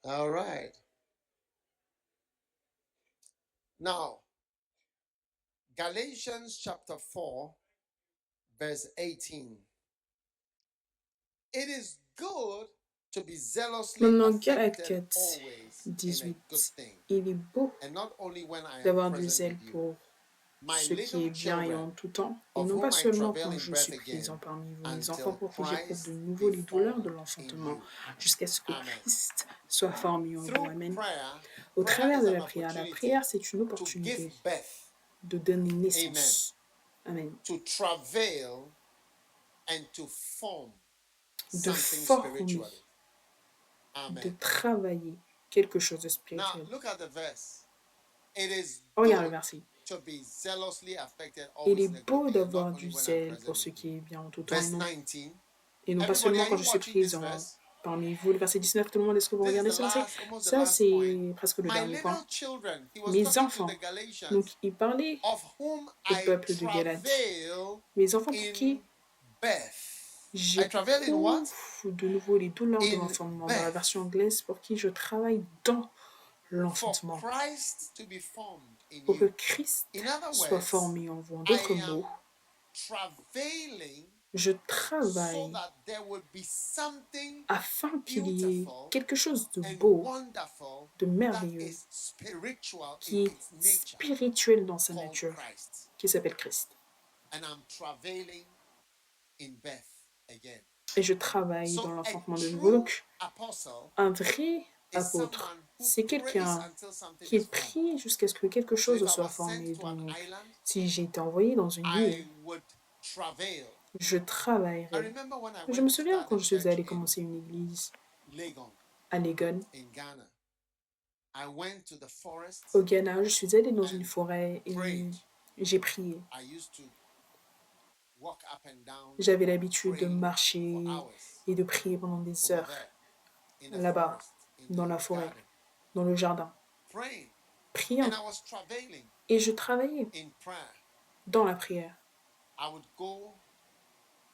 All right. Now, Galatians chapter 4, verse 18. It is good to be zealously Maintenant, affected Galates always in a good 18. thing, Il est beau and not only when I am d'avoir du present zèle with you. pour My ce qui est little bien et children, en tout temps, et of non pas whom I seulement travail quand in je birth suis présent again, parmi vous, mes enfants, until pour qui j'éprouve de Christ nouveau be les douleurs de formed in l'enfantement, you. jusqu'à ce que Amen. Christ soit formé en vous. Through Amen. prayer, Au prayer travers is de an la opportunity prière, c'est une to give opportunité birth. de donner Amen. naissance. Amen. To travail and to form De something former, spiritually. de Amen. travailler quelque chose de Now, spirituel. look at the verse. It is Regarde le good verset. to be zealously affected Il always est in a good beau thing, and d'avoir not du only when I'm zèle present pour ce with qui you. est bien en tout temps Verse 19. et non pas Everybody, seulement are quand you je suis watching this présent verse? parmi vous. Le verset 19, tout le monde, est-ce que vous This is regardez the ce verset? last, almost the Ça, last point. c'est presque le My dernier point. little children, he was Mes talking to enfants. the Galatians, Donc, il parlait of whom au I peuple de Galate. travail Mes enfants pour in qui birth. I travail in what? j'éprouve de nouveau les douleurs de In l'enfantement. Dans la birth. version anglaise, pour qui je travaille dans For l'enfantement. Christ to be formed in Pour que you. Christ In other soit words, formé en vous. En I d'autres am mots, travailing je so travaille that there would be something afin qu'il y ait beautiful quelque chose de and beau, wonderful de that merveilleux, is spiritual in qui est its nature, spirituel dans sa called nature, Christ. qui s'appelle Christ. And I'm travailing in birth again. Et je travaille So dans a l'enfantement de nouveau. true Donc, apostle un vrai is apôtre, someone who c'est prays quelqu'un until something qui is formed. prie jusqu'à ce que quelque So chose if I soit was sent formé. to an Donc, island, si j'ai été envoyé dans une I île, would travail. je I travaillerai. remember when I Je went me to souviens start quand a je suis church allé in commencer une église Legon, à Legon, in Ghana. I went to the forest au Ghana. Je suis allée dans une and forêt et prayed. j'ai prié. I used to walk up and down, J'avais l'habitude de praying marcher for hours et de prier pendant des over heures there in the là-bas, forest, in dans the la forêt, garden, dans le jardin, praying. priant. And I was travailing Et je travaillais in prayer. dans la prière. I would go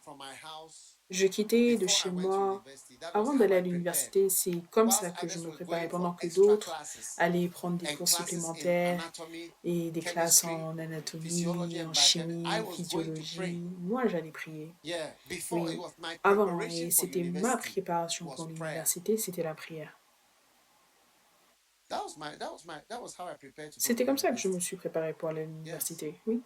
from my house Je quittais de before I chez went to moi university. That was avant how d'aller I à prepared. l'université. C'est comme ça Whilst que je others me were préparais, going for pendant que extra d'autres classes allaient prendre des and cours classes in supplémentaires anatomy, et des classes chemistry, en physiology, anatomie, and en biochemistry, I chimie, was going to pray. physiologie. Moi, j'allais prier. Yeah, before it Oui, was my avant, preparation et for c'était ma university préparation was pour prayer. l'université, c'était la prière. That was how I prepared to go to C'était the comme ça que je me university. suis préparée pour aller à Yes. l'université. Oui,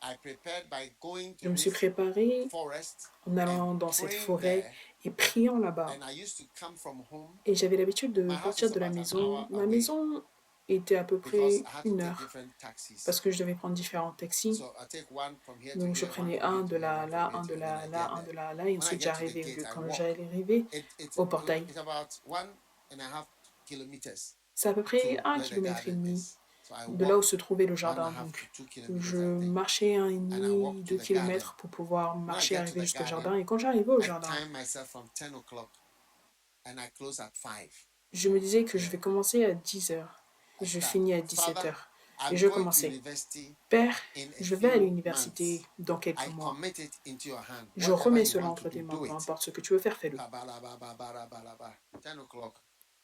I prepared by going je to me suis this préparée forest en allant and dans cette praying forêt there. et priant là-bas. And I used to come from home. Et j'avais l'habitude de My house partir is de la about an maison. hour Ma away maison était à peu because près I had to une take heure different taxis. parce que je devais prendre différents taxis. So I take one from here to Donc je here, one prenais from here un to de here, là, one là, from un de here to here, là, and I là, get un there. de là, là, et When I ensuite get to the j'arrivais gate, I quand walk. j'allais arriver au portail. It's about 1.5 kilometers C'est à peu to près un where the kilomètre et garden demi is. So I de là où walk se trouvait le one and jardin. a half Donc to 2 je kilometers, I think. marchais un et And I demi, walk to 2 the garden. kilomètres pour pouvoir When I marcher et get to arriver the jusqu'au garden, jardin. Et quand j'arrivais au I jardin, time myself from 10 o'clock and I close at 5. je me disais que je Yeah. vais commencer à 10 heures. I Je start. finis à 17 Father, heures. Et I'm je going to commençais. university Père, in a je vais à few l'université months. dans quelques I mois. commit it into your hand. Je Whatever remets you cela want to entre tes do, mains. do Peu it. importe ce que tu veux faire, fais-le. 10 o'clock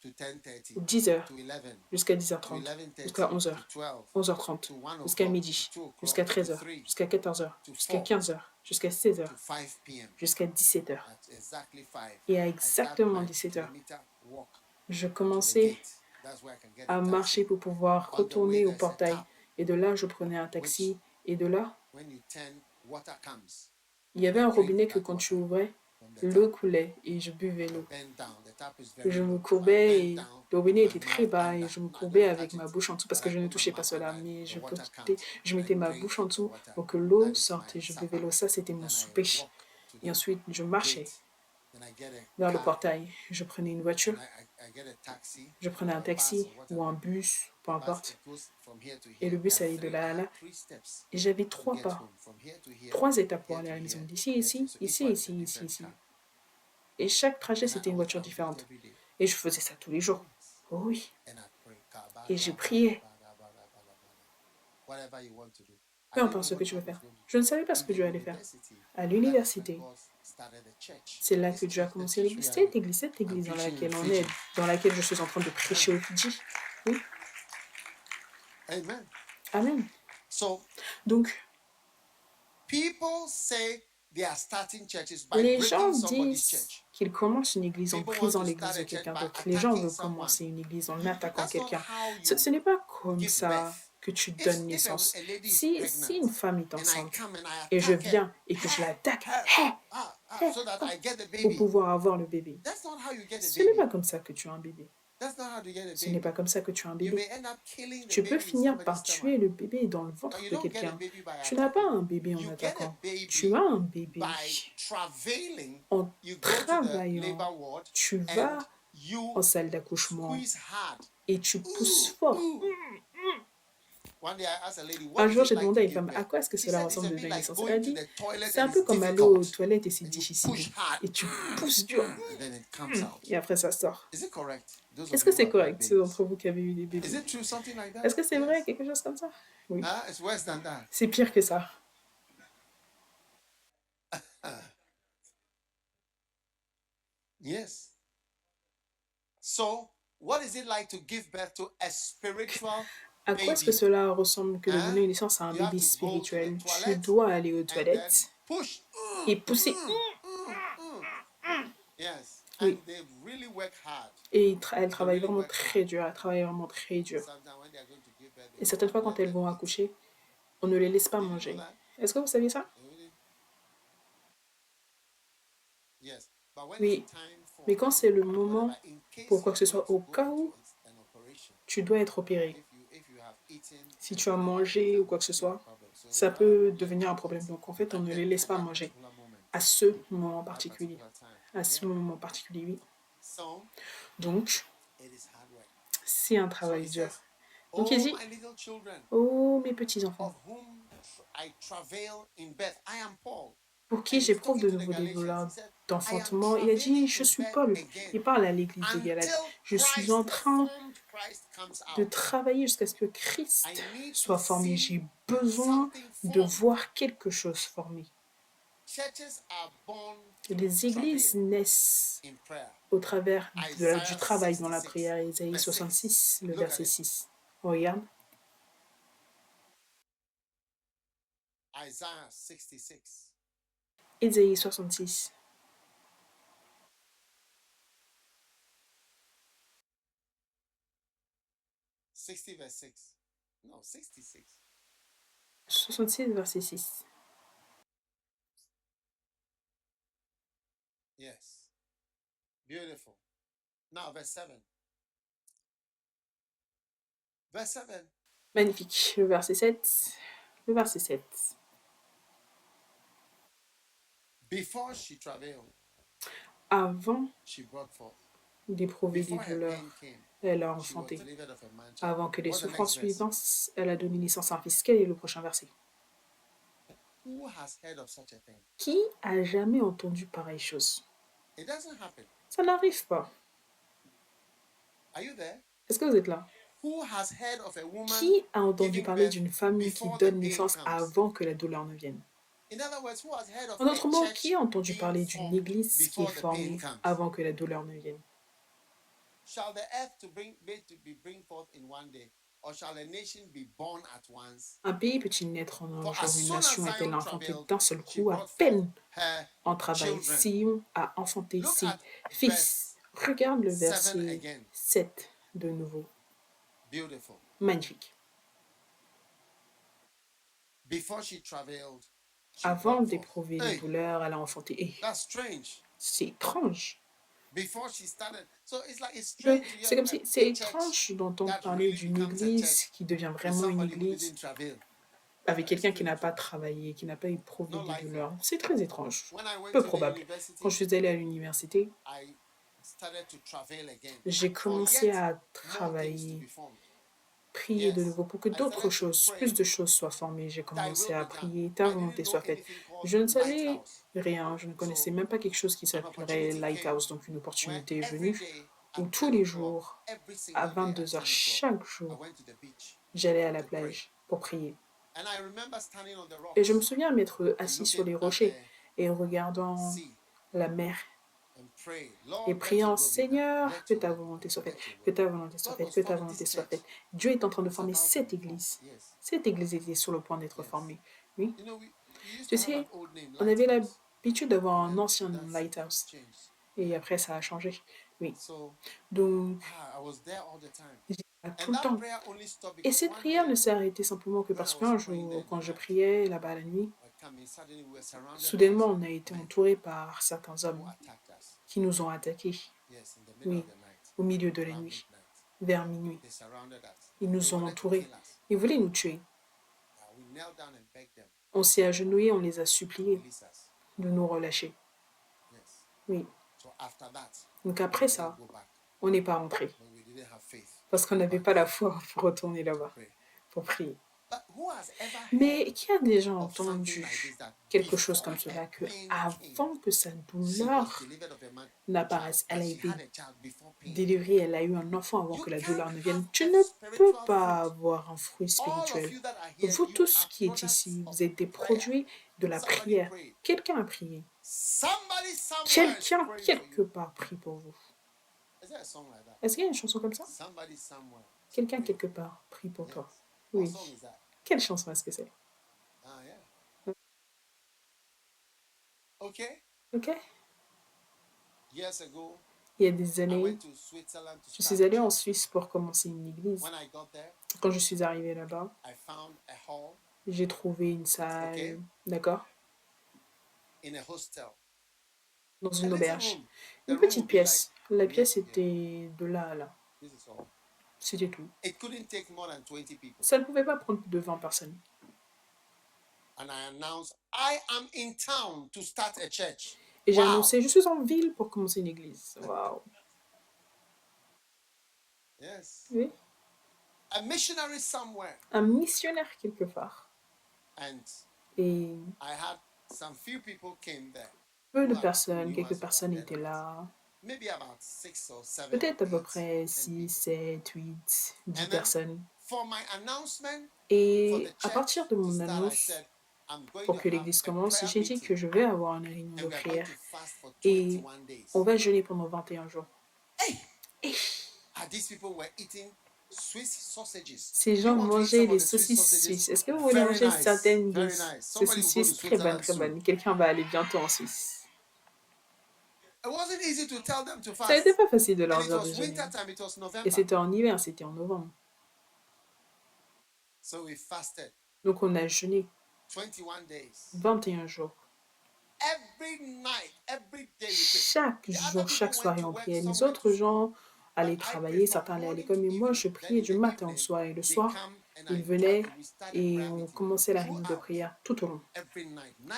to 10:30 10 heures to 11 jusqu'à to 10h30, 11:30 jusqu'à 11 to heures, 12 11h30, to 1 jusqu'à o'clock midi, to 2 o'clock jusqu'à to 13 heures, 3 jusqu'à 14 heures, to jusqu'à 4 15 heures, jusqu'à 16 to heures, 5 p.m. jusqu'à 17 heures. At exactly 5. Et à I start exactement my 17 heures, kilometer walk je to the commençais gate. That's where I can get a à taxi. marcher pour pouvoir On the way, retourner au there's a portail. tap Et de là, je prenais un which, taxi. Et de là, when you turn, water comes. il y And avait I un drink robinet que that quand tu water ouvrais, from the l'eau tap. coulait et je buvais I l'eau. bend down. The tap is very Je me low. So I courbais bend et down le with robinet my était très mouth bas under. et je me No, I courbais don't avec touch ma it, bouche en dessous parce but que I je ne put my touchais pas mouth cela, under. mais The je water profitais, comes. je And I mettais ma drink bouche en the dessous water. pour que l'eau That is sorte my et je buvais supper. l'eau. Ça, c'était mon Then I souper. walk to Et the ensuite, je marchais gate. Then I get a vers le car. portail. Je prenais une voiture, And I get a taxi je prenais or un a bus taxi or ou whatever. un bus, peu The bus, importe. it goes from here to Et here. le bus There allait de là à I là. had 3 steps Et j'avais to 3 get pas, home. From here to here, 3 étapes pour here aller to à la maison. here, D'ici, here to ici, so each ici, one is a ici, ici, different ici. car. Et chaque trajet, And c'était une voiture I would do it différente. every day. Et je faisais ça tous les jours. Oh oui. And I pray. Et je priais. Whatever you want to do. peu importe ce que tu veux faire. Je ne savais pas ce que Dieu allait faire. À l'université, c'est là que Dieu a commencé l'église. Cette église dans laquelle on est, dans laquelle je suis en train de prêcher au Fidji. Oui, Amen. amen. So Donc, people say they are starting churches by les breaking gens somebody's disent church. qu'ils commencent une église en People want brisant to l'église start de a church quelqu'un by d'autre. Les gens attacking veulent someone. commencer une église en attaquant That's not quelqu'un. how Ce you n'est pas comme give ça birth. que tu If donnes a naissance. lady is Si pregnant une femme est and I enceinte come and I et je attack her, viens et que je l'attaque, so that I get the pour baby. pouvoir avoir le bébé, That's not how you get a ce n'est baby. pas comme ça que tu as un bébé. That's not how you get a Ce n'est baby. pas comme ça que tu as un You bébé. may end up killing the Tu peux baby in finir somebody's par stomach. tuer le bébé dans le But ventre you de don't get a quelqu'un. baby by Tu n'as pas attacking. un bébé en You get a attaquant. baby Tu as un bébé by travailing. en You go to the travaillant. labor ward Tu and vas you en salle d'accouchement squeeze hard. et tu pousses fort. One day I asked a lady, Un what jour, is it j'ai like demandé à to une give femme à birth? quoi est-ce que She cela said it's ressemble a de bit donner like naissance. Elle a going to dit, the toilet c'est un and peu it's comme aller aux difficult. toilettes et c'est And you difficile. push hard Et tu pousses dur. and then it comes out. Et après, ça sort. Is it correct? Those Est-ce of que you who c'est have had correct, ceux babies. d'entre vous qui avez eu des Is bébés? it true, something like that? Est-ce que c'est vrai, Yes. quelque chose comme ça? Oui. It's worse than that. C'est pire que ça. Yes. So, what is it like to give birth to a spiritual À quoi est-ce que baby? cela ressemble que de Hein? donner naissance à un You have bébé to go to the spirituel? Tu toilet dois aller aux and then toilettes push. et pousser. Yes. Oui. And they really work hard. Et elle travaille really vraiment work très hard. dur. Elle travaille vraiment très dur. Sometimes when they are going to give birth, they Et certaines fois, don't quand let elles them vont eat. accoucher, on ne les laisse pas Did you know manger. that? Est-ce que vous saviez ça? They really- Yes. But when Oui. it's time for Mais quand c'est le moment whatever, in case pour quoi que ce you're soit, going au to go cas into où an operation, tu dois être opéré, if you have eaten si and tu as whatever, mangé it ou quoi que ce can be a soit, problem. So ça you rather peut let devenir un them problème. eat Donc en fait, on at ne that- les laisse at pas that manger particular moment, à ce moment that particulier. particular time. À ce moment particulier, oui. So Donc, it is hard work. c'est un So travail he dur. says, Donc il "Oh dit, my little children, oh mes petits-enfants, of whom I travail in birth, I am Paul." pour qui And he's j'éprouve talking de to the nouveau des Galatians. douleurs He said, "I am d'enfantement, il a dit, travailing je in suis birth Paul. again Il parle à l'église de Galate. until Je suis Christ, en the train formed Christ, comes de out. travailler jusqu'à ce que Christ I need to soit formé. see J'ai besoin something de formed." voir quelque chose formé. Churches are born Et to les églises travail naissent in prayer. au travers Isaiah du travail dans la 66, prière. Isaïe verse 66, le Look at verset it. 6. Regarde. Isaiah 66. Isaïe 66. 60 verse 6. No, 66. 66, verset 6. Yes. Beautiful. Now, verse 7. Verse 7. Magnifique. Le verset 7. Le verset 7. Before she travailed, Avant she brought forth. d'éprouver des Before her douleurs, pain came, elle a she was enfanté. delivered of a man child. Avant que les What's the next souffrances verse? suivantes, elle a donné naissance à un fils. Quel est le prochain verset? Who has heard of such a thing? Qui a jamais entendu pareille chose? It doesn't happen. Ça n'arrive pas. Are you there? Est-ce que vous êtes là? Who has heard of a woman? Qui a entendu giving parler birth d'une femme qui before the donne pain naissance comes? avant que la douleur ne vienne? In other words, who has heard of En a d'autres mots, church qui a entendu being parler d'une formed église qui est before the pain formée comes? avant que la douleur ne vienne? Shall the earth be bring forth in one day, or shall a nation be born at once? Un pays peut-il naître en un For jour? as Une soon as nation est-elle Zion enfantée travailed, d'un seul she coup, à brought peine forth her en travail? children. Sion a enfanté Look ses at fils. Regarde le verse 7 verset again. 7 de nouveau. Beautiful. Magnifique. Before she travailed, she Avant brought forth. d'éprouver les Hey, douleurs, elle a enfanté. Et that's strange. c'est étrange. Before she started, so it's like it's Je- strange to C'est hear comme a si c'est church étrange d'entendre that parler really d'une becomes a église church qui devient with vraiment une somebody who église didn't travail. avec quelqu'un qui n'a pas travaillé, qui n'a pas éprouvé Not des likely. douleurs. C'est très étrange. When I went Peu to the probable. university, Quand je suis allée à l'université, I started to travail again. j'ai For commencé yet à more things to travailler, be formed. prier de Yes. nouveau pour que I d'autres started to choses, pray. plus de choses soient formées. J'ai Thy commencé will à be done. prier, I ta didn't volonté know soit faite. anything Je ne called savais lighthouse. rien, je ne connaissais So même pas quelque chose qui an s'appellerait opportunity came Lighthouse, donc une where opportunité est every venue day où at tous 10 les o'clock, jours, every à single day at 22 10 heures o'clock, chaque I jour, went to the beach j'allais à la and prayed. plage pour prier. Et je me souviens m'être assis sur les rochers et regardant la mer et priant, Seigneur, que ta volonté soit faite, que ta volonté soit faite, que ta volonté soit faite. Dieu est en train de former cette église. Cette église était sur le point d'être formée. Oui. Tu sais, on avait l'habitude d'avoir un ancien nom, Lighthouse. Et après, ça a changé. Oui. Donc, j'étais là tout le temps. Et cette prière ne s'est arrêtée simplement que parce qu'un jour, quand je priais là-bas la nuit, soudainement, on a été entouré par certains hommes qui nous ont attaqués. Oui, au milieu de la nuit, vers minuit. Ils nous ont entourés. Ils voulaient nous tuer. On s'est agenouillés, on les a suppliés de nous relâcher. Oui. Donc après ça, on n'est pas rentré. Parce qu'on n'avait pas la foi pour retourner là-bas, pour prier. Mais qui a déjà entendu quelque chose comme cela, que avant que sa douleur n'apparaisse, elle a été délivrée, elle a eu un enfant avant que la douleur ne vienne. Tu ne peux pas avoir un fruit spirituel. Vous tous qui êtes ici, vous êtes des produits de la prière. Quelqu'un a prié. Quelqu'un, quelque part, prie pour vous. Est-ce qu'il y a une chanson comme ça? Quelqu'un, quelque part, prie pour toi. Oui. Quelle chanson est-ce que c'est? Ok? Il y a des années, je suis allée en Suisse pour commencer une église. Quand je suis arrivée là-bas, j'ai trouvé une salle, d'accord? Dans une auberge. Une petite pièce. La pièce était de là à là. C'était tout. Ça ne pouvait pas prendre plus de 20 personnes. Et j'ai annoncé, je suis en ville pour commencer une église. Waouh. Oui. Un missionnaire quelque part. Et peu de personnes, quelques personnes étaient là. Peut-être à peu près 6, 7, 8, 10 personnes. Et à partir de mon annonce, pour que l'église commence, j'ai dit que je vais avoir une réunion de prière. Et on va jeûner pendant 21 jours. Et ces gens mangeaient les saucisses suisses. Est-ce que vous voulez manger certaines des saucisses suisses? Très bonnes, très bonnes. Quelqu'un va aller bientôt en Suisse. Ça n'était pas facile de leur dire de jeûner. Et c'était en hiver, c'était en novembre. Donc on a jeûné 21 jours. Chaque jour, chaque soirée, on priait. Les autres gens allaient travailler, certains allaient à l'école, mais moi, je priais du matin au soir. Et le soir, ils venaient et on commençait la réunion de prière tout au long.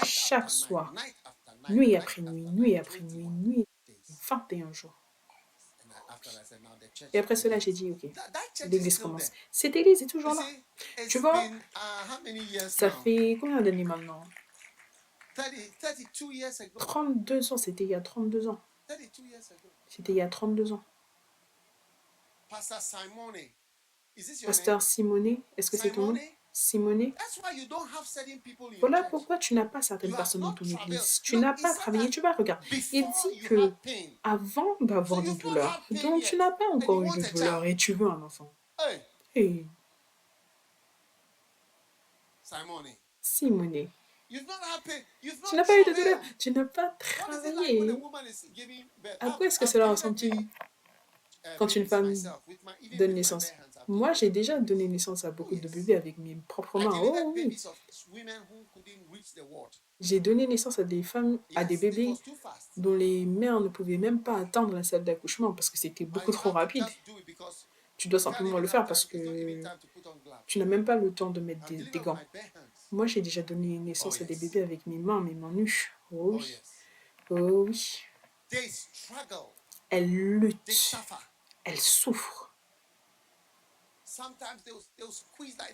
Chaque soir, nuit après nuit, nuit après nuit, nuit, 21 jours. Et après cela, j'ai dit, OK, l'église commence. Cette église est toujours là. Tu vois, ça fait combien d'années maintenant? 32 ans, c'était il y a 32 ans. C'était il y a 32 ans. Pasteur Simone, est-ce que c'est ton nom? Simone. Voilà pourquoi tu n'as pas certaines personnes dans ton église. Tu n'as pas travaillé, tu vas regarder. Il dit que avant d'avoir des douleurs, donc tu n'as pas encore eu de douleurs et tu veux un enfant. Hey. Simone. Tu n'as pas eu de douleur, tu n'as pas travaillé. À quoi est-ce que cela ressemble-t-il quand une femme donne naissance? Moi, j'ai déjà donné naissance à beaucoup de bébés avec mes propres mains. Oh oui. J'ai donné naissance à des femmes, à des bébés dont les mères ne pouvaient même pas atteindre la salle d'accouchement parce que c'était beaucoup trop rapide. Tu dois simplement le faire parce que tu n'as même pas le temps de mettre des gants. Moi, j'ai déjà donné naissance à des bébés avec mes mains nues. Oh oui. Oh oui. Elles luttent. Elles souffrent.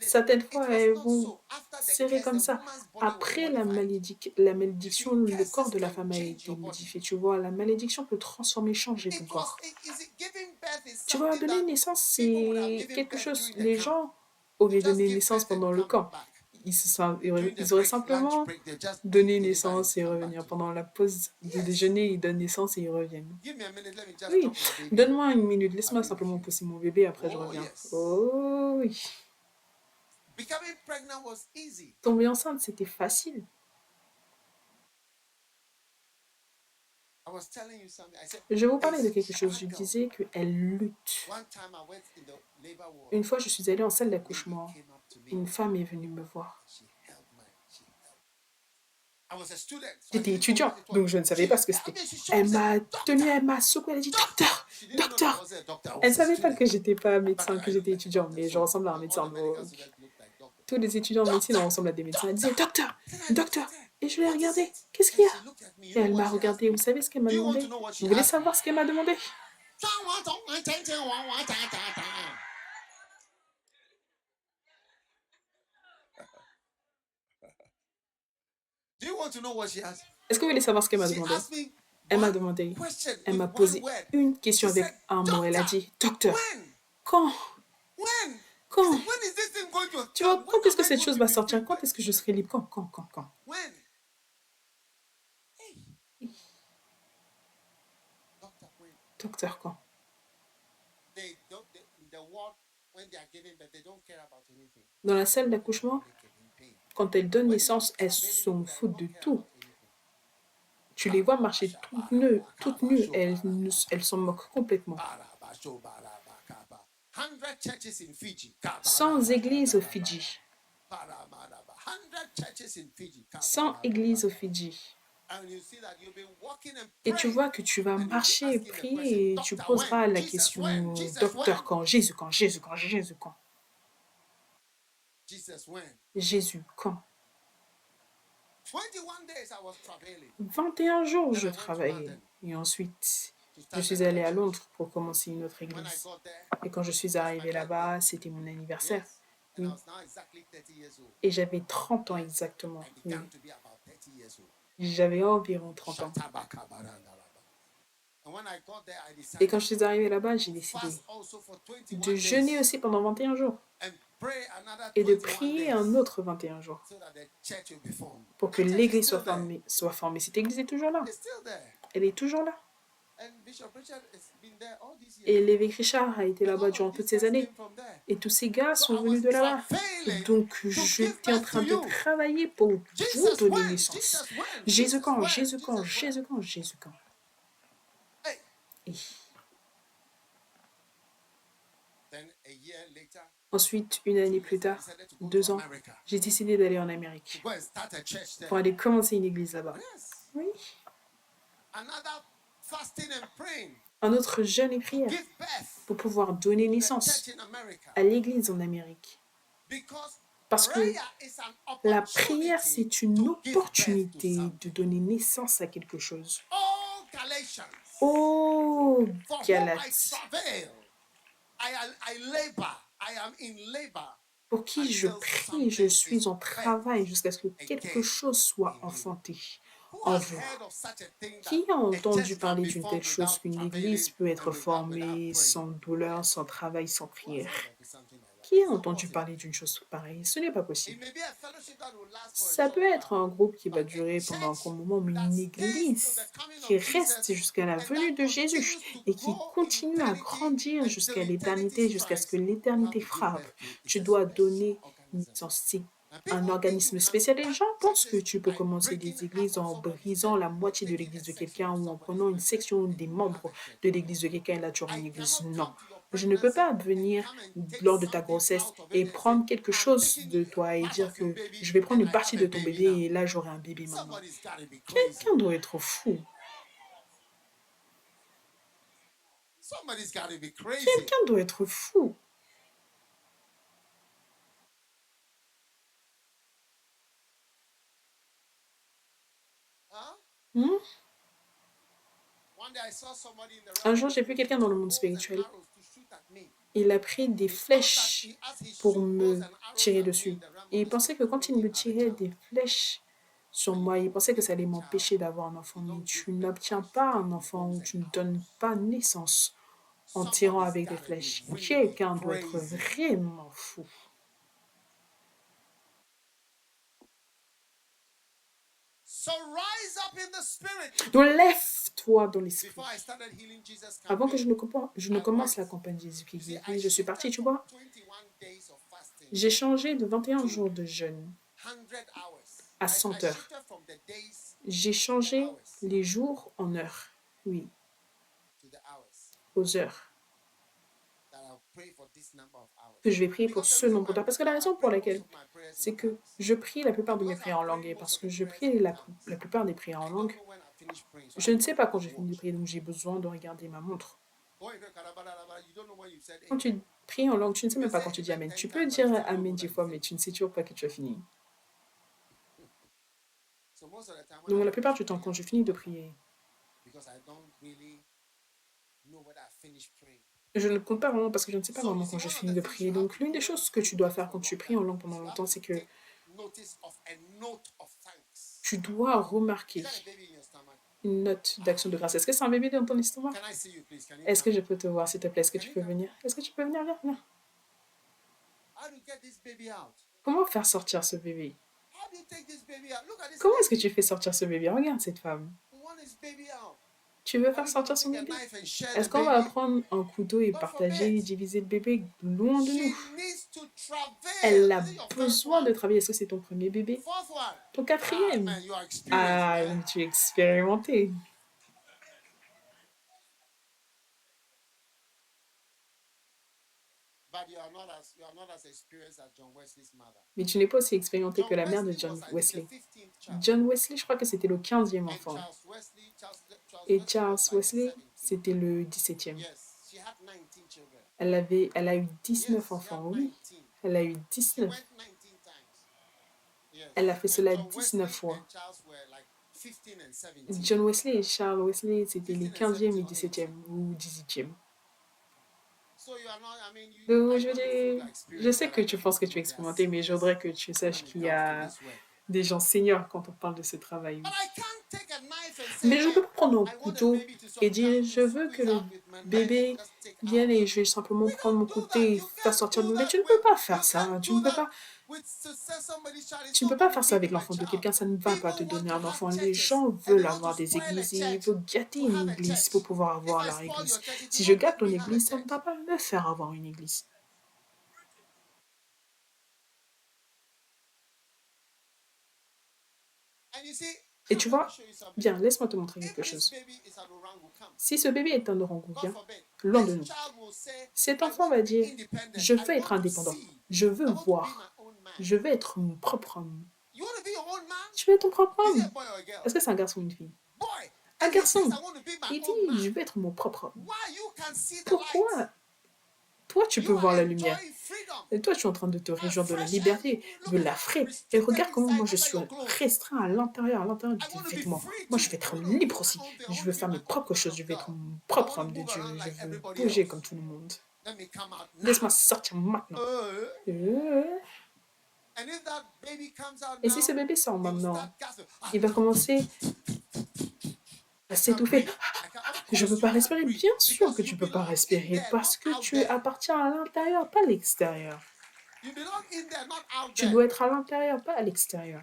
Certaines fois, elles vont serrer comme ça. Après la malédiction, le corps de la femme a été modifié. Tu vois, la malédiction peut transformer, changer ton corps. Tu vois, donner naissance, c'est quelque chose. Les gens auraient donné naissance pendant le camp. ils auraient simplement donné naissance et revenir. Pendant la pause de déjeuner, ils donnent naissance et ils reviennent. Oui, donne-moi une minute, laisse-moi simplement pousser mon bébé, après je reviens. Oh oui. Tomber enceinte, c'était facile. Je vais vous parler de quelque chose. Je disais qu'elle lutte. Une fois, je suis allée en salle d'accouchement. Une femme est venue me voir. J'étais étudiant, donc je ne savais pas ce que c'était. Elle m'a tenue, elle m'a secoué, elle a dit « Docteur, docteur !» Elle ne savait pas que je n'étais pas médecin, que j'étais étudiant, mais je ressemble à un médecin. Tous les étudiants en médecine ressemblent à des médecins. Elle disait « Docteur, docteur !» Et je l'ai regardée. « Qu'est-ce qu'il y a ?» Et elle m'a regardée. Vous savez ce qu'elle m'a demandé? Vous voulez savoir ce qu'elle m'a demandé? Est-ce que vous voulez savoir ce qu'elle m'a demandé? Elle m'a demandé, elle m'a posé une question avec un mot. Elle a dit, docteur, quand? Quand? Tu vois, quand est-ce que cette chose va sortir? Quand est-ce que je serai libre? Quand? Docteur, quand? Dans la salle d'accouchement, quand elles donnent naissance, elles s'en foutent de tout. Tu les vois marcher toutes nues, elles s'en moquent complètement. 100 églises au Fidji. 100 églises au Fidji. Et tu vois que tu vas marcher, prier, et tu poseras la question, docteur, quand? Jésus, quand? Jésus, quand? Jésus, quand? Jésus, quand? 21 jours, je travaillais. Et ensuite, je suis allée à Londres pour commencer une autre église. Et quand je suis arrivée là-bas, c'était mon anniversaire. Oui. Et j'avais 30 ans exactement. Oui. J'avais environ 30 ans. Et quand je suis arrivée là-bas, j'ai décidé de jeûner aussi pendant 21 jours et de prier un autre 21 jours pour que l'église soit formée. Cette église est toujours là. Elle est toujours là. Et l'évêque Richard a été là-bas durant toutes ces années. Et tous ces gars sont venus de là-bas. Donc, j'étais en train de travailler pour vous donner naissance. Jésus quand? Jésus quand? Jésus quand? Jésus quand? Et ensuite, une année plus tard, 2 ans, j'ai décidé d'aller en Amérique pour aller commencer une église là-bas. Oui. Un autre jeûne et prière pour pouvoir donner naissance à l'église en Amérique. Parce que la prière, c'est une opportunité de donner naissance à quelque chose. Oh, Galates, pour qui je prie, je suis en travail jusqu'à ce que quelque chose soit enfanté en vous. Qui a entendu parler d'une telle chose qu'une église peut être formée sans douleur, sans travail, sans prière? Qui a entendu parler d'une chose pareille? Ce n'est pas possible. Ça peut être un groupe qui va durer pendant un court moment, mais une église qui reste jusqu'à la venue de Jésus et qui continue à grandir jusqu'à l'éternité, jusqu'à ce que l'éternité frappe. Tu dois donner naissance. Un organisme spécial. Et les gens pensent que tu peux commencer des églises en brisant la moitié de l'église de quelqu'un ou en prenant une section des membres de l'église de quelqu'un et là tu auras une église. Non. Je ne peux pas venir lors de ta grossesse et prendre quelque chose de toi et dire que je vais prendre une partie de ton bébé et là j'aurai un bébé maintenant. Quelqu'un doit être fou. Quelqu'un doit être fou. Un jour, j'ai vu quelqu'un dans le monde spirituel. Il a pris des flèches pour me tirer dessus. Et il pensait que quand il me tirait des flèches sur moi, il pensait que ça allait m'empêcher d'avoir un enfant. Mais tu n'obtiens pas un enfant ou tu ne donnes pas naissance en tirant avec des flèches. Quelqu'un doit être vraiment fou. Donc lève-toi dans l'esprit. Avant que je ne commence la campagne Jésus qui guérit, je suis partie, tu vois. J'ai changé de 21 jours de jeûne à 100 heures. J'ai changé les jours en heures. Oui, aux heures. Que je vais prier pour ce nombre d'heures. Parce que la raison pour laquelle, c'est que je prie la plupart de mes prières en langue. Et parce que je prie la plupart des prières en langue, je ne sais pas quand j'ai fini de prier, donc j'ai besoin de regarder ma montre. Quand tu pries en langue, tu ne sais même pas quand tu dis Amen. Tu peux dire Amen 10 fois, mais tu ne sais toujours pas que tu as fini. Donc la plupart du temps, quand je finis de prier, je ne compte pas vraiment parce que je ne sais pas vraiment quand je finis de prier. Donc l'une des choses que tu dois faire quand tu pries en langue pendant longtemps, c'est que tu dois remarquer une note d'action de grâce. Est-ce que c'est un bébé dans ton estomac? Est-ce que je peux te voir, s'il te plaît? Est-ce que tu peux venir? Est-ce que tu peux venir? Viens. Comment faire sortir ce bébé? Comment est-ce que tu fais sortir ce bébé? Regarde cette femme. Tu veux faire sortir son bébé? Est-ce qu'on va prendre un couteau et partager, diviser le bébé loin de nous? Elle a besoin de travailler. Est-ce que c'est ton premier bébé? Ton quatrième? Ah, tu es expérimenté. Mais tu n'es pas aussi expérimenté que la mère de John Wesley. John Wesley, je crois que c'était le 15e enfant. Et Charles Wesley, c'était le 17e. Elle a eu 19 enfants, oui. Elle a eu 19. Elle a fait cela 19 fois. John Wesley et Charles Wesley, c'était les 15e et 17e ou 18e. Donc, je sais que tu penses que tu es expérimenté, mais je voudrais que tu saches qu'il y a des gens seniors quand on parle de ce travail. Mais je ne peux pas prendre un couteau et dire, je veux que le bébé vienne et je vais simplement prendre mon couteau et faire sortir le bébé. Tu ne peux pas faire ça. Tu ne peux pas faire ça avec l'enfant de quelqu'un. Ça ne va pas te donner un enfant. Les gens veulent avoir des églises. Ils veulent gâter une église pour pouvoir avoir leur église. Si je gâte ton église, ça ne va pas me faire avoir une église. Et tu vois, bien, laisse-moi te montrer quelque chose. Si ce bébé est un orang-outan, l'un de nous, cet enfant va dire, je veux être indépendant, je veux voir, je veux être mon propre homme. Tu veux être ton propre homme? Est-ce que c'est un garçon ou une fille? Un garçon. Il dit, je veux être mon propre homme. Pourquoi? Toi, tu peux voir la lumière. Et toi, tu es en train de te réjouir de la liberté, de la fraîche. Et regarde comment moi, je suis restreint à l'intérieur des vêtements. Moi, je veux être libre aussi. Je veux faire mes propres choses. Je veux être mon propre homme de Dieu. Je veux bouger comme tout le monde. Laisse-moi sortir maintenant. Et si ce bébé sort maintenant, il va commencer à s'étouffer. Je ne peux pas respirer. Bien sûr que tu ne peux pas respirer parce que tu appartiens à l'intérieur, pas à l'extérieur. Tu dois être à l'intérieur, pas à l'extérieur.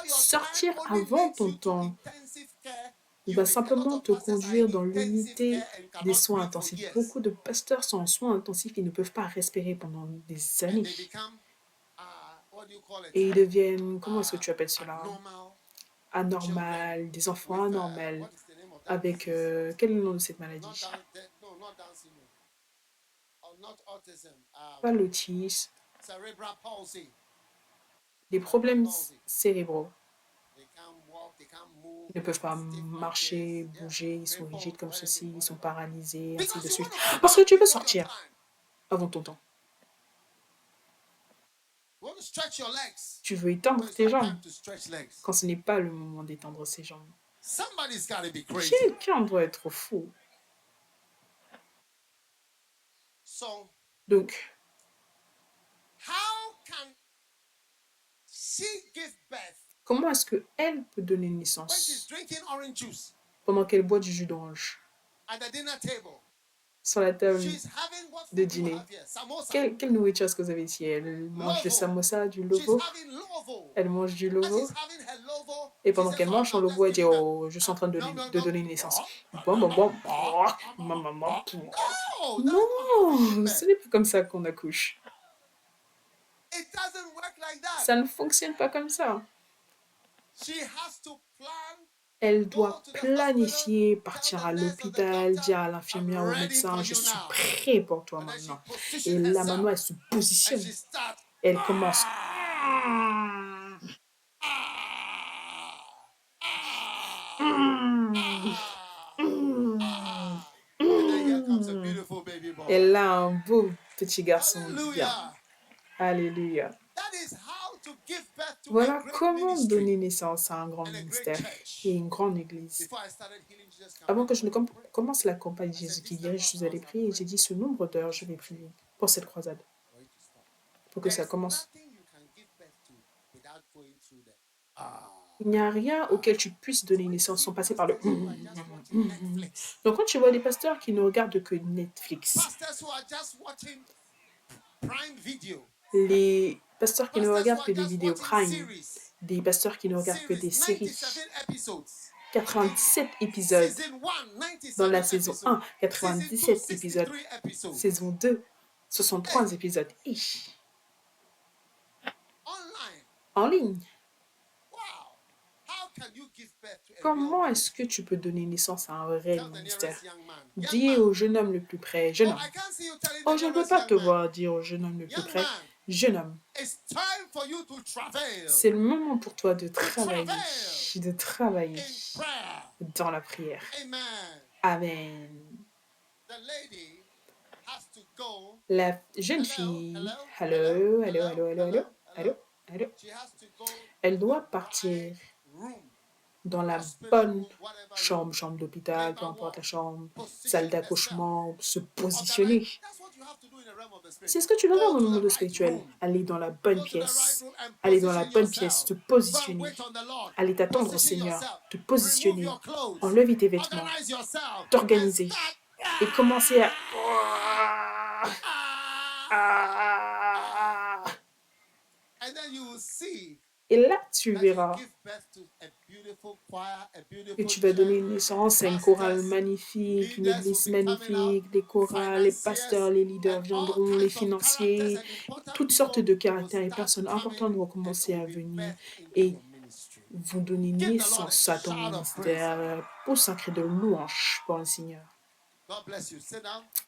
Sortir avant ton temps va simplement te conduire dans l'unité des soins intensifs. Beaucoup de pasteurs sont en soins intensifs, ils ne peuvent pas respirer pendant des années. Et ils deviennent, comment est-ce que tu appelles cela? Anormal, des enfants anormaux. Avec, quel est le nom de cette maladie? Pas l'autisme. Les problèmes cérébraux. Ils ne peuvent pas marcher, bouger, ils sont rigides comme ceci, ils sont paralysés, ainsi de suite. Parce que tu veux sortir avant ton temps. Tu veux étendre tes jambes quand ce n'est pas le moment d'étendre ses jambes. Quelqu'un doit être fou. Donc, comment est-ce qu'elle peut donner naissance pendant qu'elle boit du jus d'orange sur la table de food do you dîner. have here? Samosa. Quelle nourriture est-ce que vous avez ici? Elle mange du Lovo. samosa, du She's lovo. having lovo. Elle mange du As lovo. she's having her lovo, Et she pendant says, qu'elle "Oh, mange son I'm just lovo, elle dit, giving birth." oh, je suis en train de, No, no, de no. donner naissance. Bon, bon, bon. No, that's not how we Non, give ce birth. n'est pas comme ça qu'on accouche. It doesn't work like that. Ça ne fonctionne pas comme ça. She has to plan. Elle doit planifier, partir à l'hôpital, dire à l'infirmière, au médecin, je suis prêt pour toi maintenant. Et là, maintenant, elle se positionne. Elle commence. Elle a un beau petit garçon bien. Alléluia. Voilà comment donner naissance à un grand ministère et une grande église. Avant que je ne commence la campagne Jésus qui guérit, je suis allée prier et j'ai dit ce nombre d'heures, je vais prier pour cette croisade. Pour que ça commence. Il n'y a rien auquel tu puisses donner naissance sans passer par le... Donc quand tu vois des pasteurs qui ne regardent que Netflix, les pasteurs qui ne regardent que des vidéos Prime, des pasteurs qui ne regardent que des séries, 87 épisodes dans la saison 1, 97 épisodes, saison 2, 63 épisodes. En ligne. Comment est-ce que tu peux donner naissance à un vrai ministère? Dis au jeune homme le plus près, jeune homme. Oh, je ne peux pas te voir dire au jeune homme le plus près, jeune homme. C'est le moment pour toi de travailler dans la prière. Amen. La jeune fille, allô, elle doit partir dans la bonne chambre d'hôpital, peu importe la chambre, salle d'accouchement, se positionner. C'est ce que tu dois faire dans le monde spirituel. Aller dans la bonne pièce. Aller dans la bonne pièce, te positionner. Aller t'attendre au Seigneur, te positionner. Enlever tes vêtements, t'organiser et commencer à... Et là, tu verras que tu vas donner naissance à une chorale magnifique, une église magnifique, des chorales, les pasteurs, les leaders viendront, les financiers, toutes sortes de caractères et personnes importantes vont commencer à venir et vont donner naissance à ton ministère pour sacrer de louanges pour le Seigneur.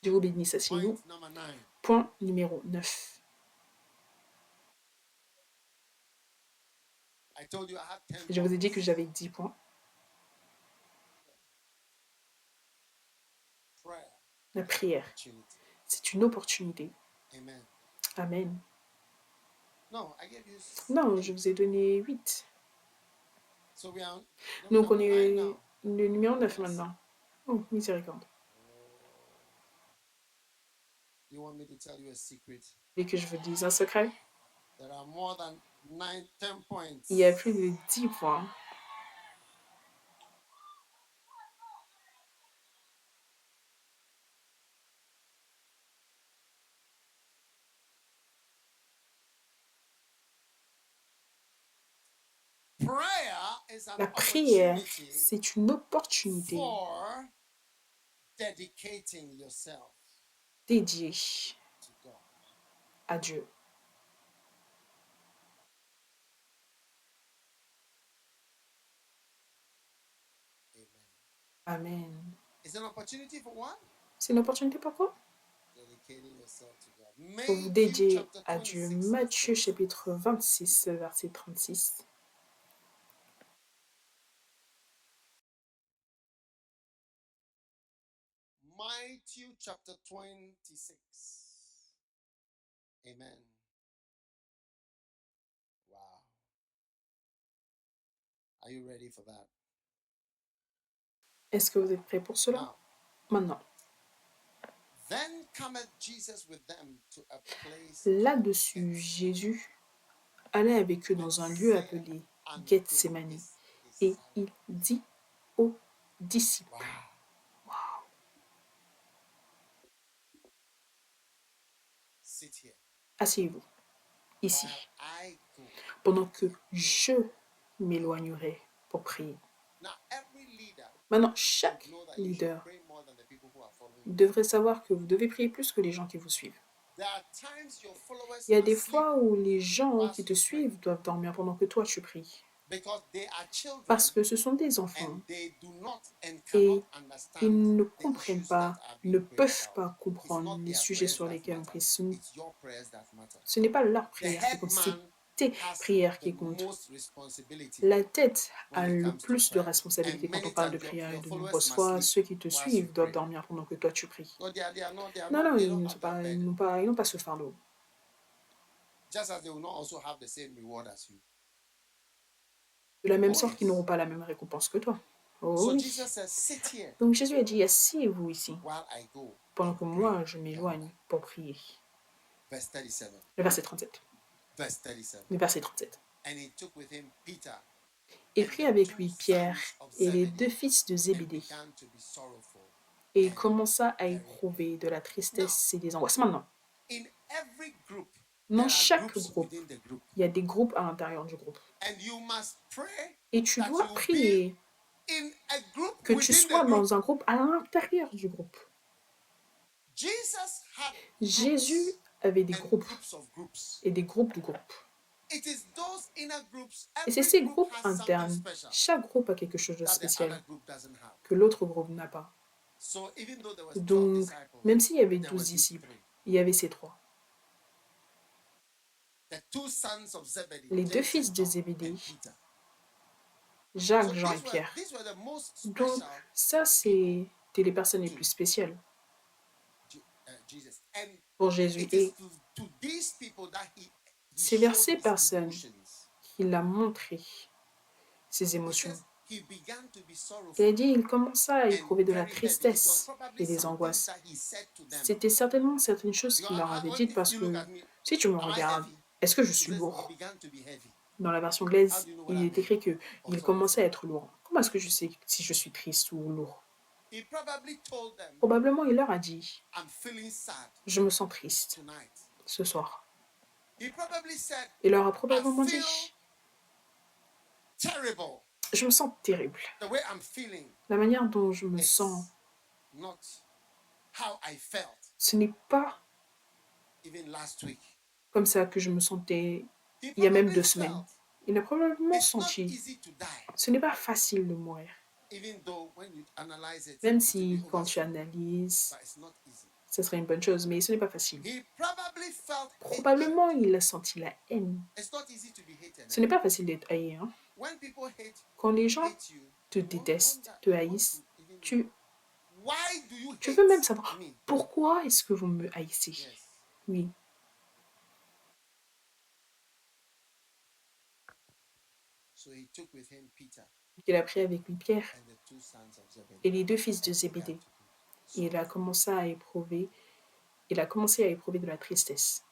Dieu vous bénisse, asseyez-vous. Point numéro 9. Je vous ai dit que j'avais 10 points. La prière, c'est une opportunité. Amen. Non, je vous ai donné 8. Donc on est le numéro 9 maintenant. Oh, miséricorde. Et que je vous dise un secret? Il y a plus de 10 points. La prière, c'est une opportunité dédiée à Dieu. Amen. C'est une opportunité pour quoi? Pour vous dédier à Dieu. Matthieu chapitre 26, verset 36. Matthew chapter 26. Amen. Wow. Are you ready for that? Est-ce que vous êtes prêts pour cela? Maintenant. Là-dessus, Jésus allait avec eux dans un lieu appelé Gethsémani et il dit aux disciples. Wow. Asseyez-vous ici, pendant que je m'éloignerai pour prier. Maintenant, chaque leader devrait savoir que vous devez prier plus que les gens qui vous suivent. Il y a des fois où les gens qui te suivent doivent dormir pendant que toi tu pries. Parce que ce sont des enfants et ils ne comprennent pas, ne peuvent pas comprendre les sujets sur lesquels on prie. Ce n'est pas leur prière qui compte, c'est tes prières qui comptent. La tête a le plus de responsabilités quand on parle de prière et de nombreuses fois, ceux qui te suivent doivent dormir pendant que toi tu pries. Non, ils n'ont pas ce fardeau. De la même sorte qu'ils n'auront pas la même récompense que toi. Oh oui. Donc Jésus a dit, asseyez-vous ici, pendant que moi je m'éloigne pour prier. Le verset 37. Le verset 37. Et prit avec lui Pierre et les 2 fils de Zébédée. Et il commença à éprouver de la tristesse et des angoisses. Maintenant, dans chaque groupe, il y a des groupes à l'intérieur du groupe. Et tu dois prier que tu sois dans un groupe à l'intérieur du groupe. Jésus avait des groupes et des groupes de groupes. Et c'est ces groupes internes, chaque groupe a quelque chose de spécial que l'autre groupe n'a pas. Donc, même s'il y avait 12 disciples, il y avait ces 3. Les 2 fils de Zébédée, Jacques, Jean et Pierre. Donc, ça, c'était les personnes les plus spéciales pour Jésus. Et c'est vers ces personnes qu'il a montré ses émotions. Il a dit, il commença à éprouver de la tristesse et des angoisses. C'était certainement certaines choses qu'il leur avait dites parce que, si tu me regardes, est-ce que je suis lourd? Dans la version anglaise, il est écrit qu'il commençait à être lourd. Comment est-ce que je sais si je suis triste ou lourd? Probablement, il leur a dit, je me sens triste ce soir. Il leur a probablement dit, je me sens terrible. La manière dont je me sens, ce n'est pas comme ça que je me sentais il y a même 2 semaines. Il a probablement senti, ce n'est pas facile de mourir. Même si, quand tu analyses, ce serait une bonne chose, mais ce n'est pas facile. Probablement, il a senti la haine. Ce n'est pas facile d'être haï. Hein? Quand les gens te détestent, te haïssent, tu veux même savoir pourquoi est-ce que vous me haïssez. Oui. Il a pris avec lui Pierre et les 2 fils de Zébédée. Et il a commencé à éprouver de la tristesse.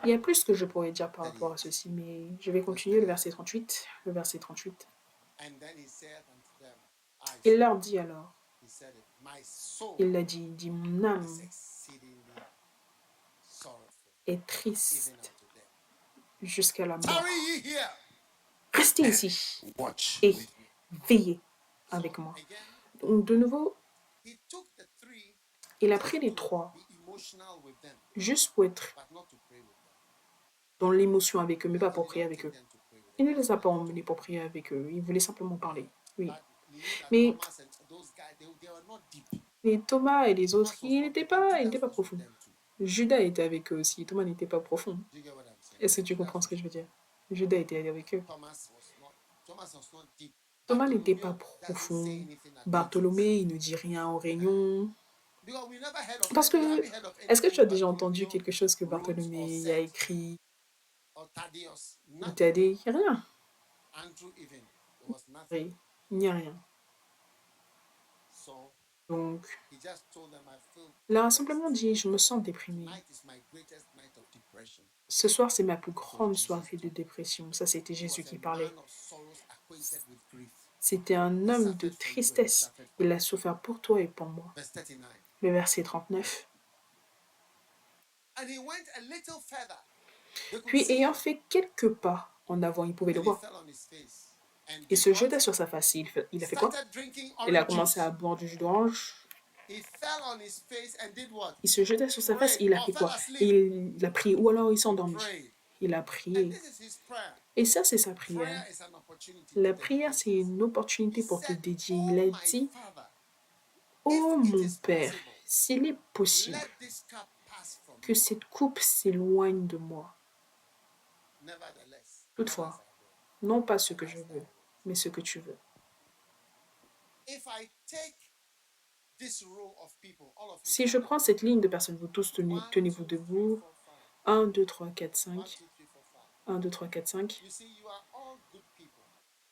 Il y a plus que je pourrais dire par rapport à ceci, mais je vais continuer le verset 38. Le verset 38. Il leur dit alors, il a dit, mon âme est triste jusqu'à la mort. Restez ici et veillez avec moi. Donc, de nouveau, il a pris les 3 juste pour être dans l'émotion avec eux, mais pas pour prier avec eux. Il ne les a pas emmenés pour prier avec eux, il voulait simplement parler. Oui. Mais les Thomas et les autres, ils n'étaient pas profonds. Judas était avec eux aussi, Thomas n'était pas profond. Est-ce que tu comprends ce que je veux dire? Judas était avec eux. Thomas n'était pas profond. Bartholomé, il ne dit rien en réunion. Parce que, est-ce que tu as déjà entendu quelque chose que Bartholomé a écrit ou Thaddée? Il n'y a rien. Oui, il n'y a rien. Donc, il leur a simplement dit, je me sens déprimé. Ce soir, c'est ma plus grande soirée de dépression. Ça, c'était Jésus qui parlait. C'était un homme de tristesse. Il a souffert pour toi et pour moi. Le verset 39. Puis, ayant fait quelques pas en avant, il pouvait le voir. Il se jeta sur sa face. Il a fait quoi? Il a commencé à boire du jus d'orange. Il se jeta sur sa face et il a fait quoi? Il a prié. Ou alors il s'est endormi. Il a prié. Et ça, c'est sa prière. La prière, c'est une opportunité pour te dédier. Il a dit, oh mon Père, s'il est possible que cette coupe s'éloigne de moi. Toutefois, non pas ce que je veux, mais ce que tu veux. Si je prends cette ligne de personnes, vous tous tenez-vous debout. 1, 2, 3, 4, 5. 1, 2, 3, 4, 5.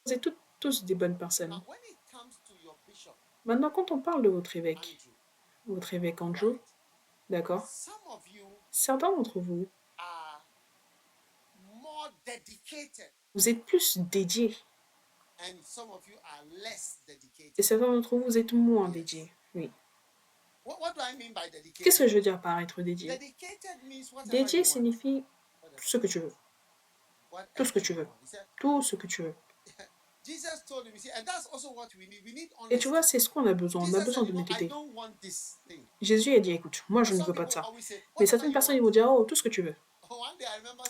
Vous êtes tous des bonnes personnes. Maintenant, quand on parle de votre évêque Andrew, d'accord? Certains d'entre vous, vous êtes plus dédiés. Et certains d'entre vous, vous êtes moins dédiés. Oui. Qu'est-ce que je veux dire par être dédié? Dédié signifie ce que tu veux. Tout ce que tu veux. Tout ce que tu veux. Et tu vois, c'est ce qu'on a besoin. On a besoin d'honnêteté. Jésus a dit, écoute, moi je ne veux pas de ça. Mais certaines personnes, ils vont dire, oh, tout ce que tu veux.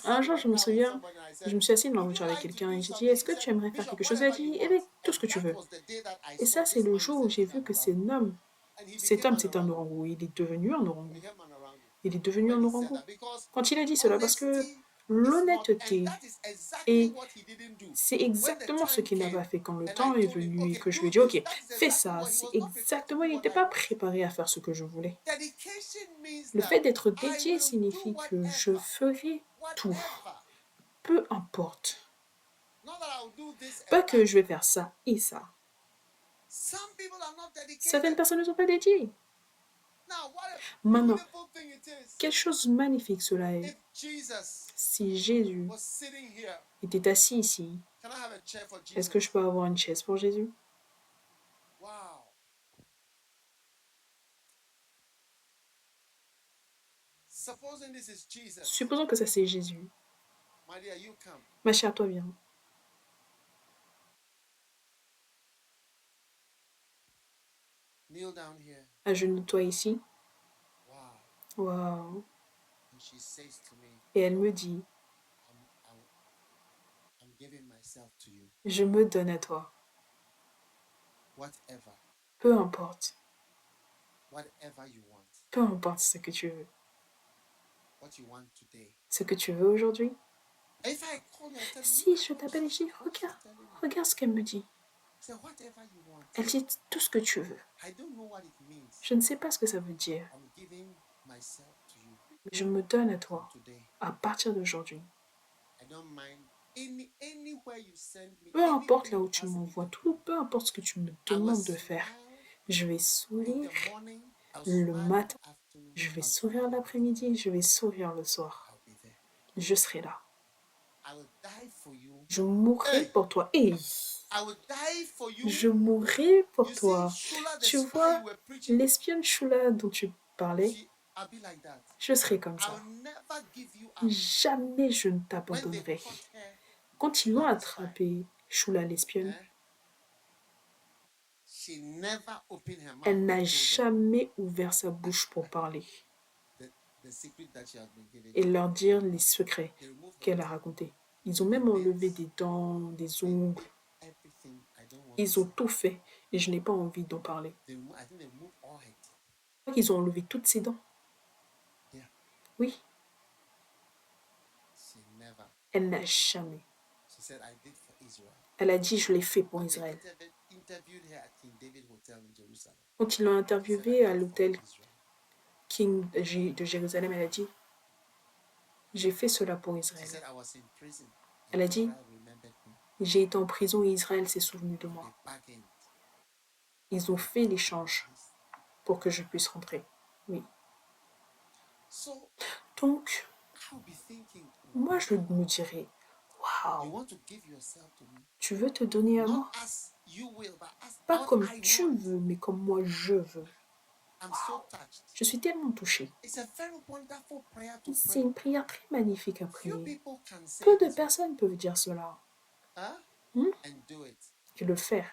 Un jour, je me souviens, je me suis assise dans la voiture avec quelqu'un et j'ai dit, est-ce que tu aimerais faire quelque chose? Il a dit, eh tout ce que tu veux. Et ça, c'est le jour où j'ai vu que c'est un orango. Il est devenu un orango. Il est devenu un orango. Quand il a dit cela, parce que l'honnêteté, et c'est exactement ce qu'il n'a pas fait quand le temps est venu et que je lui ai dit, ok, fais ça. C'est exactement, il n'était pas préparé à faire ce que je voulais. Le fait d'être dédié signifie que je ferai tout, peu importe. Pas que je vais faire ça et ça. Certaines personnes ne sont pas dédiées. Maintenant, quelle chose magnifique cela est. Si Jésus était assis ici, est-ce que je peux avoir une chaise pour Jésus? Supposons que ça c'est Jésus. Ma chère, toi viens. Agenouille-toi ici. Wow. Et elle me dit, je me donne à toi. Peu importe. Peu importe ce que tu veux. Ce que tu veux aujourd'hui. Si je t'appelle et je dis, regarde ce qu'elle me dit. Elle dit tout ce que tu veux. Je ne sais pas ce que ça veut dire. Mais je me donne à toi à partir d'aujourd'hui. Peu importe là où tu m'envoies, peu importe ce que tu me demandes de faire, je vais sourire le matin, je vais sourire l'après-midi, je vais sourire le soir. Je serai là. Je mourrai pour toi. Hey! Je mourrai pour toi. Tu vois, l'espionne Shula dont tu parlais, je serai comme ça. Jamais je ne t'abandonnerai. Quand ils l'ont attrapée, Shula l'espionne, elle n'a jamais ouvert sa bouche pour parler et leur dire les secrets qu'elle a racontés. Ils ont même enlevé des dents, des ongles. Ils ont tout fait et je n'ai pas envie d'en parler. Ils ont enlevé toutes ses dents. Oui. Elle n'a jamais. Elle a dit, je l'ai fait pour Israël. Quand ils l'ont interviewée à l'hôtel King de Jérusalem, elle a dit, j'ai fait cela pour Israël. Elle a dit, j'ai été en prison et Israël s'est souvenu de moi. Ils ont fait l'échange pour que je puisse rentrer. Oui. Donc, moi, je me dirais, waouh, tu veux te donner à moi? Pas comme tu veux, mais comme moi je veux. I'm so touched. Je suis tellement touchée. It's a very wonderful prayer to C'est pray. une prière très magnifique à Few prier. people can say Peu de this, personnes peuvent dire cela huh? And do it. et le faire.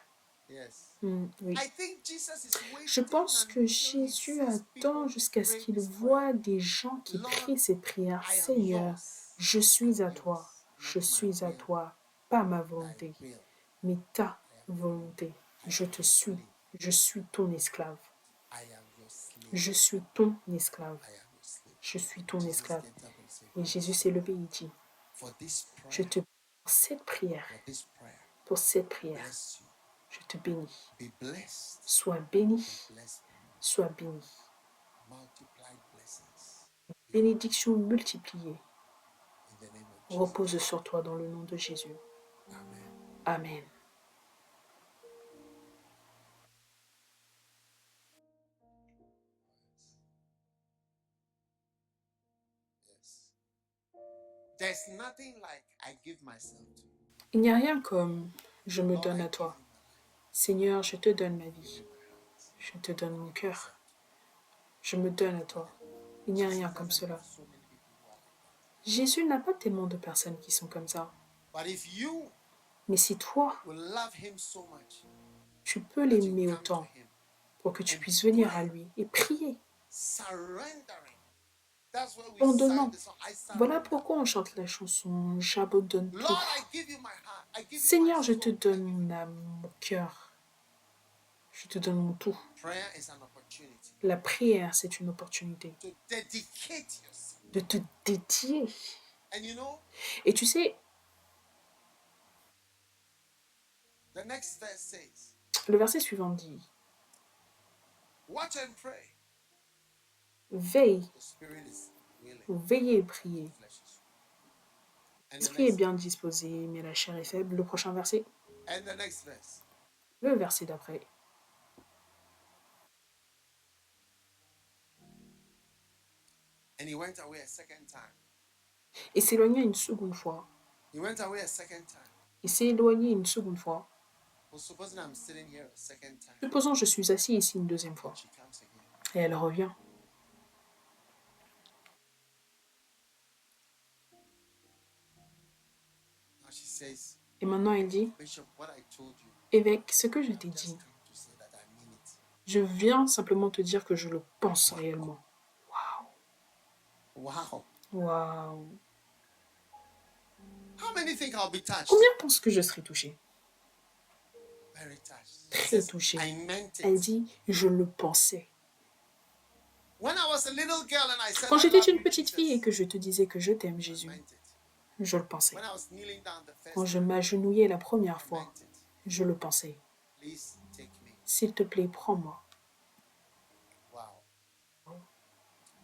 Yes. Oui. I think Jesus is Je waiting pense que until he Jésus sees attend people jusqu'à who ce pray qu'il this prayer. voit des gens qui Lord, prient cette prière. I am Seigneur, yours. je suis à I'm toi. yours. Je Not my suis à will, toi. Pas ma thy volonté, will. mais ta I am, volonté. I Je am te your suis. slave. Je suis ton esclave. I am your slave. Je suis ton esclave. I am your slave. Je suis ton Jesus esclave. gets up and says, Et Jésus s'est levé et dit, for this je prayer, te prie pour cette prière, for this prayer, pour cette prière, bless you. je te bénis. Be blessed. Sois béni, Be blessed. sois béni. Multiplied blessings. Bénédiction multipliée In the name of Jesus. repose sur toi dans le nom de Jésus. Amen. Amen. Yes. There's nothing like I give myself to. Il n'y a rien comme je me Lord, donne I à give toi. you my life. Seigneur, je te donne ma I give vie. you my heart. Je te donne mon cœur. Myself. Je me donne à toi. Il n'y a Jesus rien comme doesn't cela. have so many people who are like that. Jésus n'a pas tellement de personnes qui sont comme ça. But if you Mais si toi, will love him so much tu peux that you l'aimer come to autant him, pour que tu and puisses venir à pray, lui et prier, surrendering. That's why we abandonnant. sang the song, I Voilà surrender. pourquoi on chante la chanson « J'abandonne tout Lord, I give you my heart. I give you my Seigneur, je te soul. I donne give you. mon âme, mon cœur. Je te donne mon tout. Prayer is an opportunity La prière, c'est une opportunité to dedicate yourself. de te dédier. And you know, Et tu sais, the next verse says, le verset suivant dit watch and pray. Veille, The spirit is willing, veillez et priez. the flesh is weak. And the L'esprit est next, bien disposé, mais la chair est faible. Le prochain verset, and the next verse. le verset d'après. And he went away a second time. Et s'éloigna une seconde fois. He went away a second time. Il s'est éloigné une seconde fois. Well, supposing I'm sitting here a second time. Supposons que je suis assis ici une deuxième fois. And she comes again. Et elle revient. Now she says, Et maintenant elle dit, Bishop, what I told you, évêque, ce que je t'ai I've dit, just come to say that I mean it. je viens simplement te dire que je le pense réellement. Wow. Waouh. How many think I'll be touched? Combien pensent que je serai touchée? Very touched. She Très says, touchée. I meant Elle it. dit, je le pensais. When I was a little girl and I said, Quand I j'étais love une you, petite fille et Jesus, que je te disais que je t'aime, I Jésus, meant it. je le pensais. When I was kneeling down the first Quand je time, m'agenouillais la première I fois, meant it. je le pensais. Please take me. S'il te plaît, prends-moi. Wow.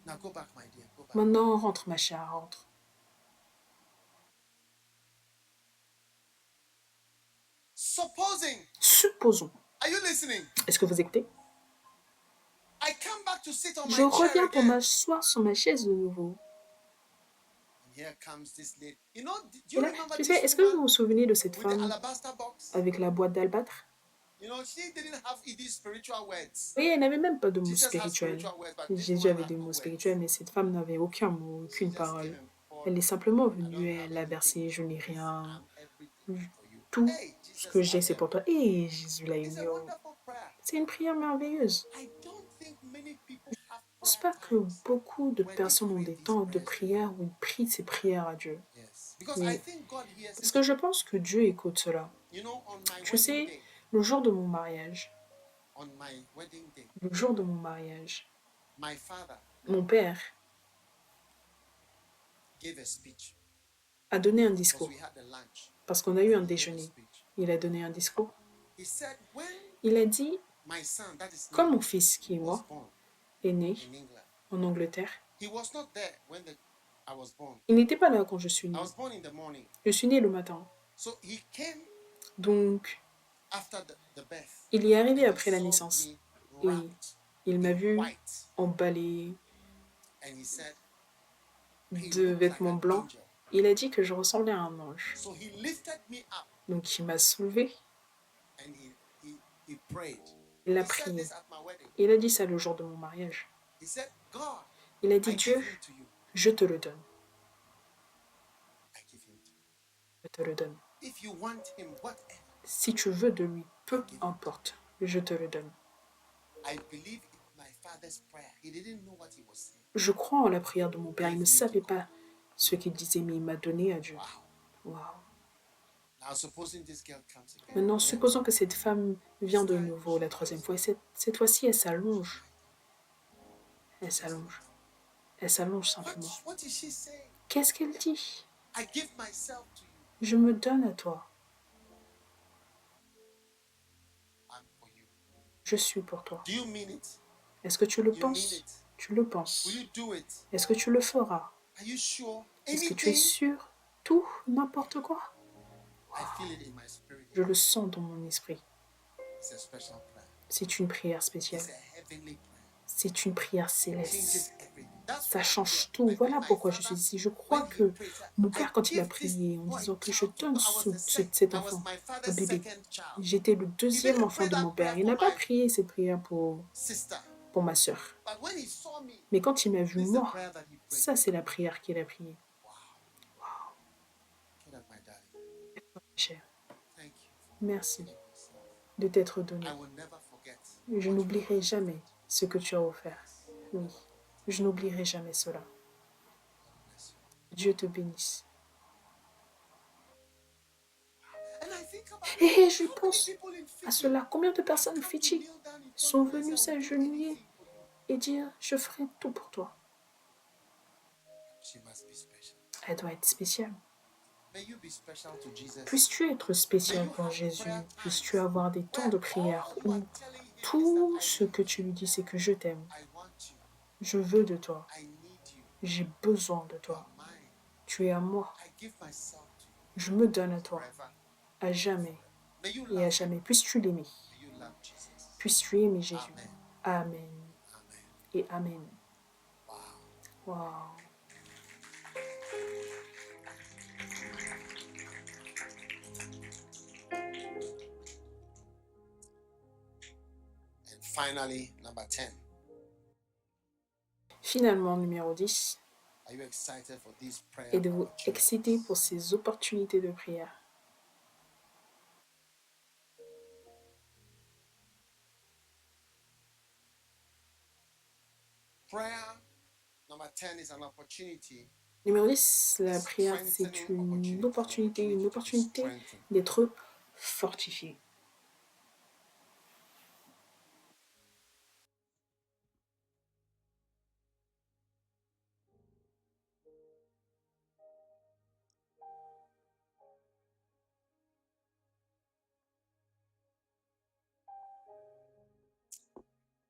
Now go back, my dear. Go back. Maintenant, rentre, ma chère, rentre. Supposing, Supposons. are you listening? Est-ce que vous écoutez? I come back to sit on Je my chair reviens pour again. m'asseoir sur ma chaise de nouveau. And here comes this lady. You know, do Et you là, remember tu sais, this est-ce que vous woman vous souvenez de cette with the femme alabaster box? avec la boîte d'albâtre? You know, she didn't have these spiritual words. Vous voyez, elle n'avait même pas de mots Jesus has spirituels. spiritual words, but this Jésus woman avait had des no mots words. spirituels, mais cette femme n'avait aucun mot, She aucune just parole. came and poured. Elle est simplement I don't venue et have elle a anything. versé, je n'ai Yes, rien. I'm everything for you. Tout Hey, ce Jesus que j'ai, loved c'est them. pour toi. Et Jésus l'a It's a aimé. wonderful prayer. C'est une prière merveilleuse. I don't think many people have Je ne pense prayer pas que times beaucoup de when they personnes ont pray des these temps de prayers. prière où ils prient ces prières à Dieu. Yes, because Oui. I think God hears Parce it. que je pense que Dieu écoute cela. You know, on my Tu wedding sais, day, le jour de mon mariage, on my wedding day, le jour de mon mariage, my father mon père gave a speech a donné un because discours. we had a lunch. Parce qu'on a eu un He gave a déjeuner. speech. Il a donné un discours. He said, when Il a dit, my son, that is comme me, mon fils qui est was moi, born est né in England, en Angleterre, he was not there when I was born. il n'était pas là quand je suis I née. was born in the morning. Je suis née le matin. So he came Donc, after the birth. il y est And arrivé he après la saw naissance. me Et wrapped il m'a in vu white. emballée And he said, he de looked like vêtements an blancs. angel. Il a dit que je ressemblais à un ange. So he lifted me up Donc, il m'a soulevée and he prayed. Il a He said prié. this at my wedding. Il a dit ça le jour de mon mariage. He said, God, Il a dit, I Dieu, give him to you. je te le donne. I give him to you. Je te le donne. If you want him, whatever. Si tu veux de lui, peu importe, je te le donne. I believe in my father's prayer. He didn't know what he was saying. Je crois en la prière de mon père. Il ne savait pas ce qu'il disait, mais il m'a donné à Dieu. Wow. Wow. Now, supposing this girl comes again. Maintenant, supposons que cette femme vient de nouveau la troisième fois. Et cette fois-ci, elle s'allonge. Elle s'allonge. Elle s'allonge simplement. What is she saying? Qu'est-ce qu'elle dit? I give myself to you. Je me donne à toi. I'm for you. Je suis pour toi. Do you mean it? Est-ce que tu le You penses? mean it? Tu le penses. Will you do it? Est-ce que tu le feras? Are you sure? Est-ce que tu es Anything? sûr? Tout, n'importe quoi. I feel it in my spirit. Je le sens dans mon esprit. It's a special prayer. C'est une prière spéciale. It's a heavenly prayer. C'est une prière Changes céleste. everything. That's Ça why change I tout. feel Voilà my pourquoi je father, suis ici. Je crois when he que prayed, mon I père, quand il a give this prié en boy disant que je child to donne God. I was the cet I was enfant my au father's bébé, second child. j'étais le deuxième didn't enfant pray de that mon père. prayer Il n'a for pas my prié cette prière sister. pour ma sœur. But when he saw me, Mais quand il m'a vu, this is the moi, prayer that he prayed. ça, c'est la prière qu'il a priée. Look at my daddy. Cher, Thank you for merci giving yourself. de t'être donné. I will never forget. Je n'oublierai jamais ce que tu as offert. Oui, je n'oublierai jamais cela. God bless you. Dieu te bénisse. And I think about Et je how many pense people in à Fiji cela. Combien de personnes come to Fidji kneel down in front sont of us venues and will do s'agenouiller anything for you. et dire « Je ferai tout pour toi She must be special. ». Elle doit être spéciale. May you be special to Jesus. Puisses-tu être spécial pour Jésus. Puisses-tu avoir des temps de prière où tout ce que tu lui dis, c'est que je t'aime. I want you. Je veux de toi. I need you. J'ai besoin de You toi. are mine. Tu es à moi. I give myself to you Je me donne à toi. forever. À jamais. May you Et à love. jamais. Puisses-tu l'aimer. May you love Jesus. Puisses-tu aimer Jésus. Amen. Amen. Amen. Et Amen. Wow. Wow. And finally, number 10. Finalement, numéro 10. Are you excited for this prayer? Êtes-vous excité pour ces opportunités de prière? Prayer number 10 is an opportunity. Numéro 10, la prière, c'est une opportunité d'être fortifié.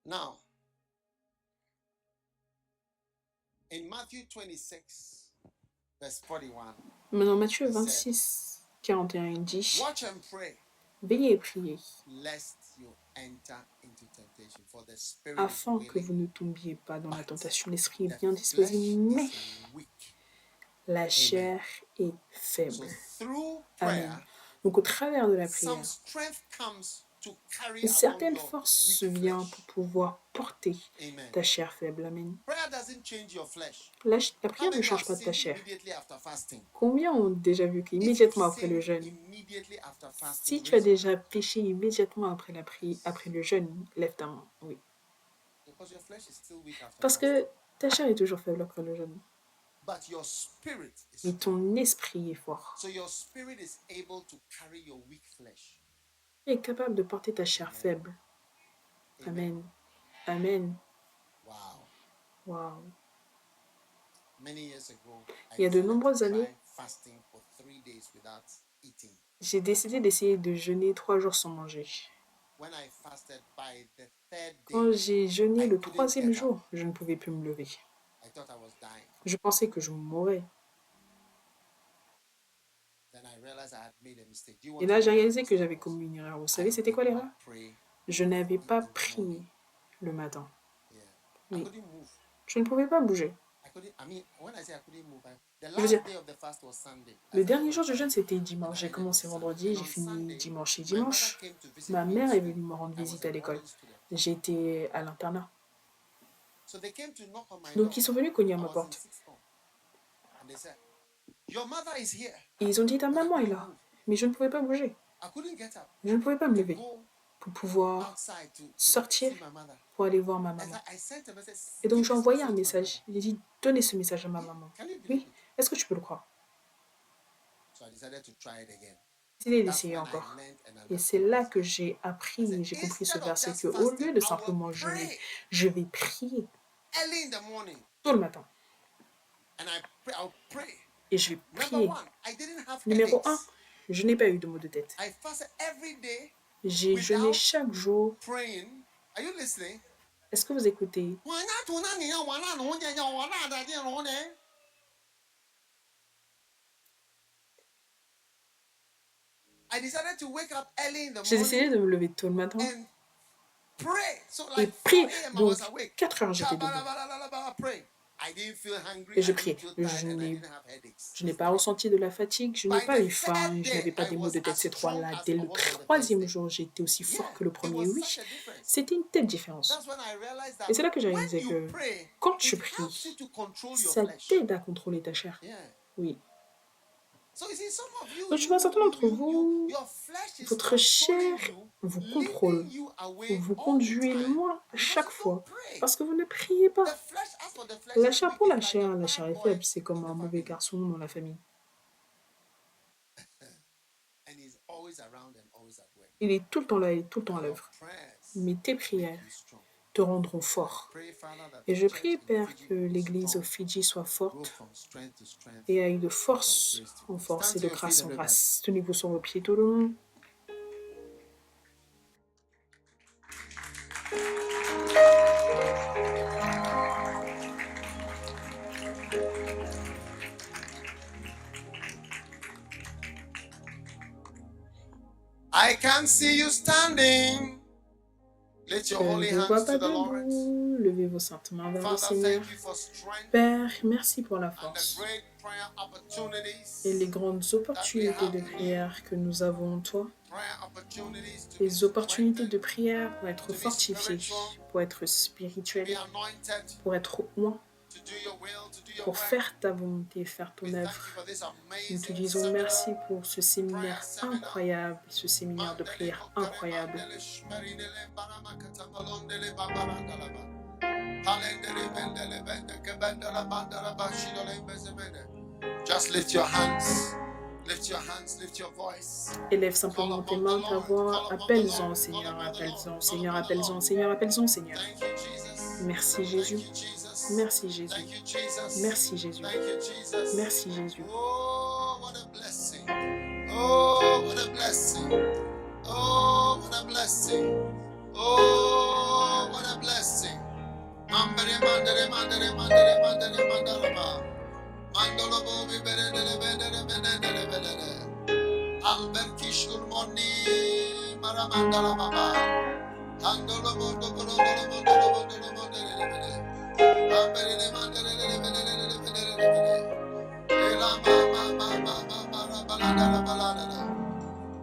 Now, in Matthew 26, verse 41, Maintenant, Matthieu 26, 41, il dit watch and pray, « Veillez et priez, lest you enter into temptation. For the spirit afin is que vous willing, ne tombiez pas dans la tentation. L'esprit est the bien disposé, flesh mais is weak. la chair est So faible. through Amen. prayer, Donc, au travers de la some prière, strength comes to carry une along certaine your force weak vient flesh. pour pouvoir porter Amen. ta chair faible. Amen. Prayer doesn't change your flesh. La How prière ne many change have pas ta sinned chair. immediately after fasting? Combien ont déjà vu If you qu'immédiatement après le sin jeûne, immediately after fasting, si tu as raise your déjà péché immédiatement après après le jeûne, lève ta main. Oui. because your flesh is still weak after Parce fasting. que ta chair est toujours faible après le jeûne. But your spirit is Mais strong. ton esprit est fort. So your spirit is able to carry your weak flesh. Il est capable de porter ta chair faible. Amen. Amen. Wow. Wow. Many years ago, Il y a de decided to nombreuses try années, fasting for 3 days without eating. j'ai décidé d'essayer de jeûner 3 jours sans manger. When I fasted by the third Quand day, j'ai jeûné I le couldn't 3e get up. jour, je ne pouvais plus me lever. I thought I was dying. Je pensais que je mourrais. Then I realized I had made a mistake. Do you Et want là, to j'ai know what réalisé the que mistake j'avais was? commis une erreur. Vous I savez, c'était did quoi not l'erreur? pray. Je n'avais pas in the morning. prié le matin. Yeah. I Oui. couldn't move. Je ne pouvais pas bouger. I Je veux dire, le dernier jour du jeûne, c'était dimanche. J'ai commencé vendredi, j'ai fini dimanche et dimanche. Ma mère est venue me rendre visite à l'école. J'étais à l'internat. Donc, ils sont venus cogner à ma porte. Et ils ont dit, ta maman est là. Mais je ne pouvais pas bouger. Je ne pouvais pas me lever pour pouvoir sortir pour aller voir ma maman. Et donc, j'ai envoyé un message. J'ai dit, donnez ce message à ma maman. Oui, est-ce que tu peux le croire? J'ai décidé d'essayer encore. Et c'est là que j'ai appris, j'ai compris ce verset, qu'au lieu de simplement jeûner, je vais prier tôt le matin. Et je vais prier. Numéro 1, je n'ai pas eu de maux de tête. J'ai jeûné chaque jour. Est-ce que vous écoutez? J'ai décidé de me lever tôt le matin et prier. Donc, 4 heures, j'étais debout. Et je priais. Je n'ai pas ressenti de la fatigue, je n'ai pas eu faim, je n'avais pas des maux de tête ces 3-là. Dès le 3e jour, j'étais aussi fort que le premier. Oui, c'était une telle différence. Et c'est là que j'ai réalisé que quand tu pries, ça t'aide à contrôler ta chair. Oui. Donc, je vois certains d'entre vous, votre chair vous contrôle, vous conduit loin à chaque fois parce que vous ne priez pas. La chair pour la chair est faible, c'est comme un mauvais garçon dans la famille. Il est tout le temps là et tout le temps à l'œuvre. Mais tes prières te rendront fort. Et je prie, Père, que l'Église au Fidji soit forte et aille de force en force et de grâce en grâce. Tenez-vous sur vos pieds tout le long. I can see you standing. Je ne vous vois pas debout. Levez vos saintes mains vers le Seigneur. Père, merci pour la force et les grandes opportunités de prière que nous avons en toi. Les opportunités de prière pour être fortifiés, pour être spirituels, pour être oints, pour faire ta volonté, faire ton œuvre. Nous te disons merci pour ce séminaire incroyable, ce séminaire de prière incroyable. Just lift your hands. Lift your hands, lift your voice. Élève simplement tes mains, ta voix. Appelle-en, Seigneur, appelle-en, Seigneur, appelle-en, Seigneur, appelle-en, Seigneur. Merci, Jésus. Merci, Jésus. Merci, Jésus. Merci, Jésus. Oh, what a blessing. Oh, what a blessing. Oh, what a blessing. Oh, what a blessing. Mandere, mandere, mandere, mandere, mandere, mandere, mandolo bobi bedele bedele bedele bedele. Albert Kishur Moni Maramandala Baba. Andolo bondo bondo bondo bondo bondo bedele. Ambere mandere bedele bedele bedele. Ela mama mama mama balada balada.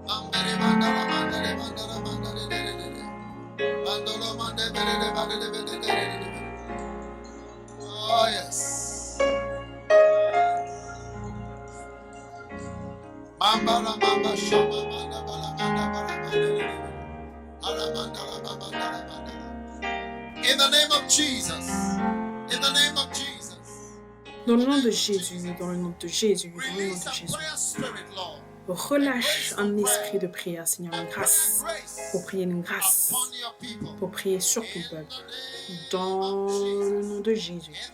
Ambere mandala mandere mandala mandere bedele. Mandolo mandere bedele bedele bedele. Oh yes. In the name of Jesus. In the name of Jesus. Dans le nom de Jésus, dans le nom de Jésus, dans le nom de Jésus. Relâche un esprit de prière, Seigneur, une grâce, pour prier une grâce, pour prier sur ton peuple. Dans le nom de Jésus.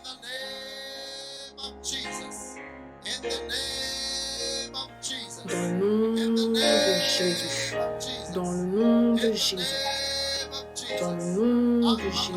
Dans le nom de Jésus. Dans le nom de Jésus. Dans le nom de Jésus.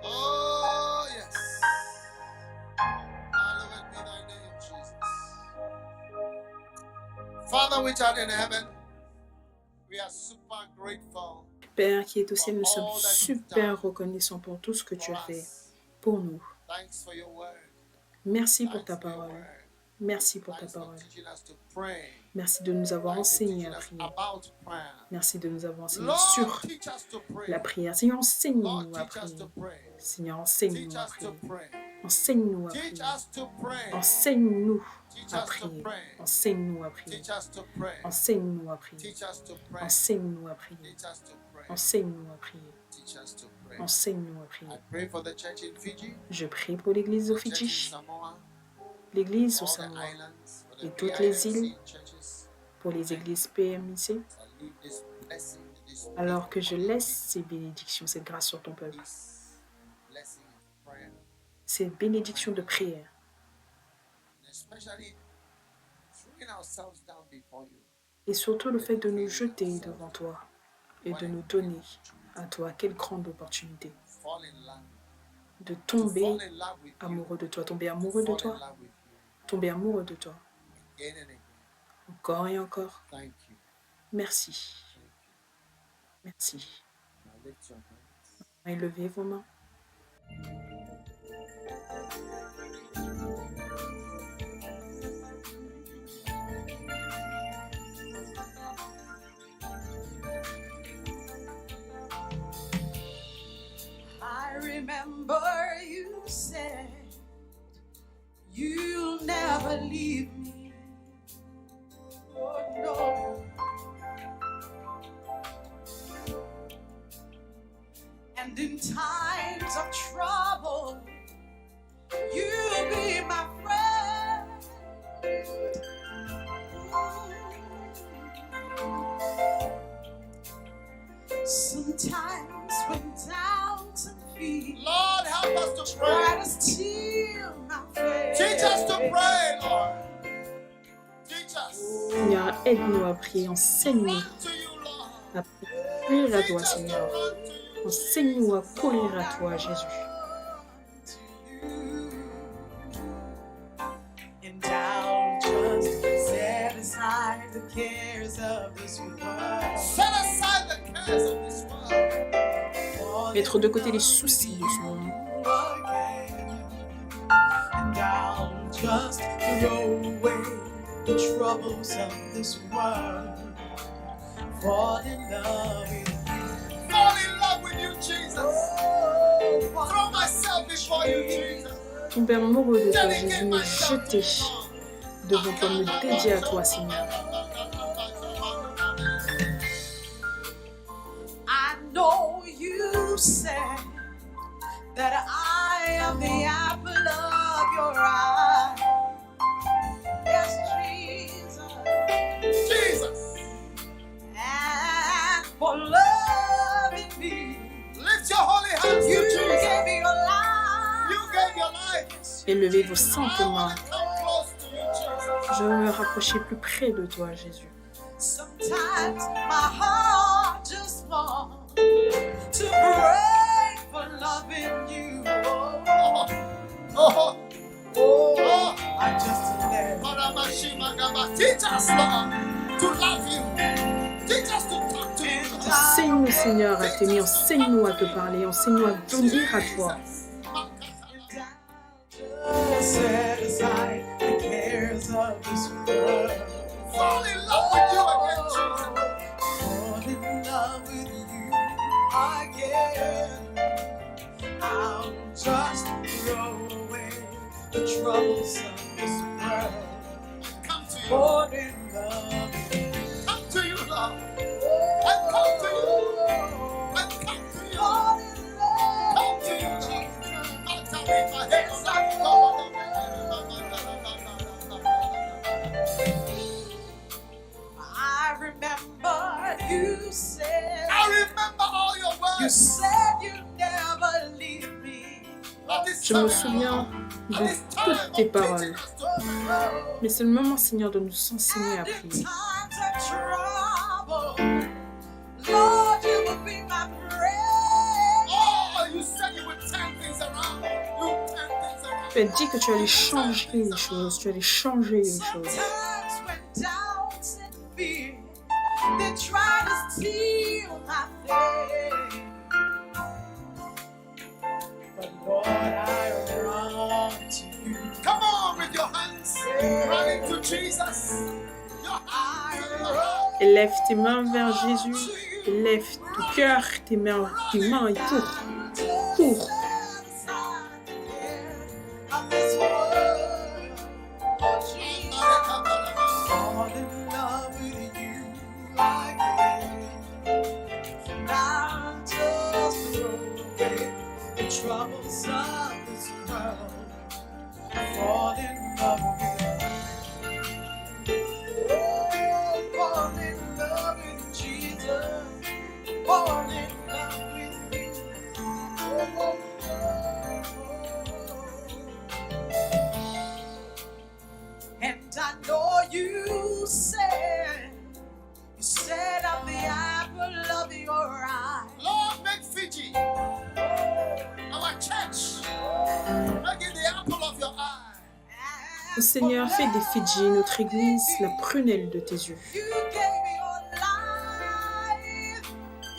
Oh, yes. Hallowed be thy name, Jesus. Father which art in heaven, we are super grateful Père qui est au ciel, nous sommes super reconnaissants pour tout ce que tu as fait pour nous. Thanks for your word. Merci pour ta Thanks for your parole. word. Merci pour ta Thanks for parole. teaching us to pray. Merci de nous avoir Thanks for enseigné teaching à us prier. about prayer. Merci de nous avoir enseigné Lord, sur teach us to pray. la prière. Seigneur, Lord, enseigne-nous à teach us prier. to pray. Seigneur, Teach enseigne-nous à us to prier. pray. Enseigne-nous à Teach prier. us to pray. Enseigne-nous Teach à us to prier. pray. Enseigne-nous à prier. Teach us to pray. Enseigne-nous à prier. Teach us to pray. Enseigne-nous à prier. Teach us to pray. Enseigne-nous à prier. Teach us to pray. Enseigne-nous à prier. I pray for the church in Fiji, Je prie pour l'église au the church in Fidji, Samoa, l'église au all the Samoa, islands, for the et toutes les PIMC îles. churches. pour les églises PMIC, I leave this blessing, this alors que je laisse ces bénédictions, cette grâce sur ton peuple, this blessing of prayer, ces bénédictions de prière, and especially throwing ourselves down before you. et surtout le fait de nous jeter devant toi et de nous donner à toi. Quelle grande opportunité Fall in love. de To tomber fall in love with you. amoureux de toi, tomber amoureux de Fall in toi, love with you. tomber amoureux de toi, Again and again. encore et encore. Thank you. Merci, Thank you. merci. Now lift your hands. Élevez vos mains. I remember you said you'll never leave me. Oh no. And in times of trouble, you'll be my friend. Sometimes when doubts and fears Lord, help us to try pray. to steal my faith. Teach us to pray, Lord. Teach us. Seigneur, aide-nous à prier, enseigne-nous Run to you, Lord. à courir à Teach toi, us to Seigneur. run to you. Enseigne-nous à courir à toi, Jésus. And I'll just set aside the cares of this world. Set aside the cares of this world. Mettre de côté les soucis de ce monde. And I'll just throw away the troubles of this world. Fall in love with Fall in love with you, Jesus. you. Throw myself before you, Jesus. Tomber amoureux de toi, Jésus, Dedicate me myself to jeter you. devant toi, me dédier à toi, Seigneur. I know you said that I am the apple of your eye. Yes, Jesus. Jesus, And for loving me, lift your holy hands to you Jesus. gave me your You life. gave your life. Élevez vos I saintes want mains. to come close to you, Jesus. Je veux me rapprocher plus près de toi, Jésus. Sometimes my heart just wants to break for loving you. Oh, Oh, I just let teach us, Lord, to love you. Teach us to talk to you. Enseigne-nous, Seigneur, à t'aimer. Enseigne-nous à te parler. Enseigne-nous à venir à toi. Set aside the cares of this world. Fall in love with you again, Jesus. Fall in love with you again. I'll just throw away the troubles of this world. Come to you. Fall in love with you. Come to you, Lord. I come to you. I come to you. Fall in love. Come to you, Jesus. Not to me, my head. I remember you said. I remember all your You words. said you'd never leave me. At this Je me time, souviens at de this time toutes of tes teaching paroles. us to pray. Mais c'est le moment, Seigneur, de nous enseigner à And in prier. times of trouble, Lord, you will be my friend. Oh, you said you would turn things around. You turn things around. Tu as dit que tu allais changer les choses, tu allais changer les choses. Sometimes when doubts and fear, they try to steal my faith. But Lord, I run to you. Come on with your hands. Running to Jesus. Your hands in your heart. Élève tes mains vers Jésus. Élève ton cœur, tes mains et cours. Cours. Fall in love with you again. Now just throw away the troubles of this world. Fall in love with you. Oh, fall in love with Jesus. Fall in love with you. Oh, oh, oh. And I know you said I'm the apple of your eye. Lord, make Fiji, our church, make it the apple of your eye. Seigneur, fais des Fidji, notre église, la prunelle de tes yeux. You gave me your life.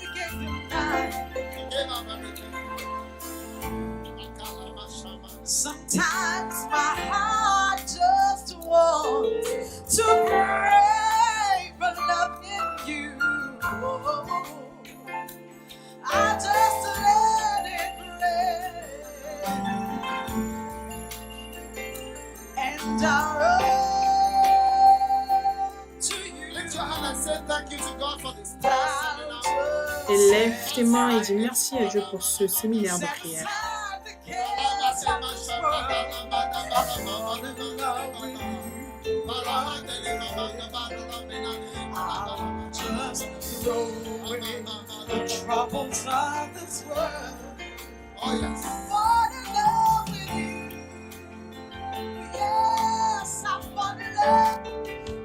You gave me life. You gave up everything. Sometimes my heart just wants to pray for love in you. I just let it play. And I run to you. Lift your hand and say thank you to God for this. Élève tes mains et dis merci à Dieu pour ce séminaire de prière. Just throw away the troubles of this world. Oh yes. Fall in love with you. Yes, I fall in love.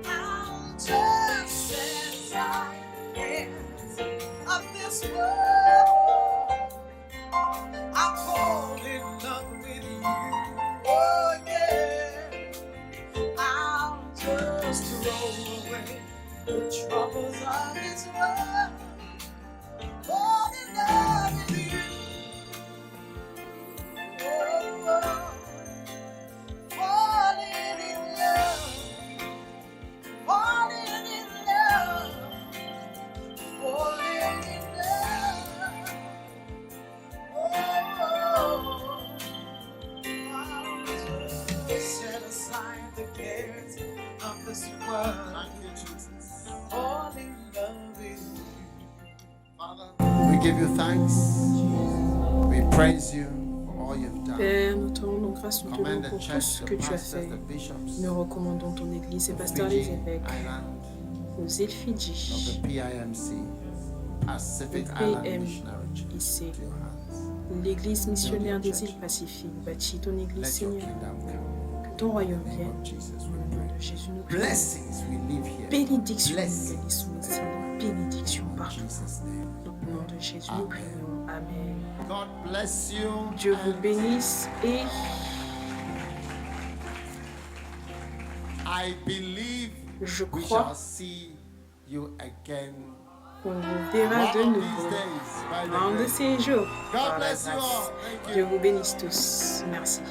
I'll just set aside the cares of this world. I'll fall in love with you. Oh yeah. I'll just throw away the troubles of this world. Fall in love with you. Oh, falling in love. Falling in love. Falling in love. Oh, set aside the cares of this world. Thank you, Jesus. Fall in love with you. Father, we give you thanks. We praise you for all you've done. Père, nous te rendons grâce, nous te Commend louons the pour tout church, ce the que tu as pastors, fait. the bishops, Nous recommandons ton église et of pasteurs les Fiji évêques, Island, aux îles of Fidji, the PIMC, Pacific Le Island PM. Missionary Church, ici, to your hands. l'église missionnaire des îles Pacifiques. Bâtis ton église, Let your Seigneur, kingdom come. que ton royaume In the name vienne. of Jesus, Au we nom pray. de Jésus, nous prions. Blessings we live here. Bénédiction, nous Blessings. bénissons, Seigneur. Bénédiction In partout. Jesus' name. Au nom de Jésus, nous Amen. prions. Amen. God bless you. Dieu vous and bénisse et I believe je we crois shall see you again qu'on vous verra de one of nouveau these days by the un de grace. ces jours. God Par la bless you grâce. all. Thank Dieu you. vous bénisse tous. Merci.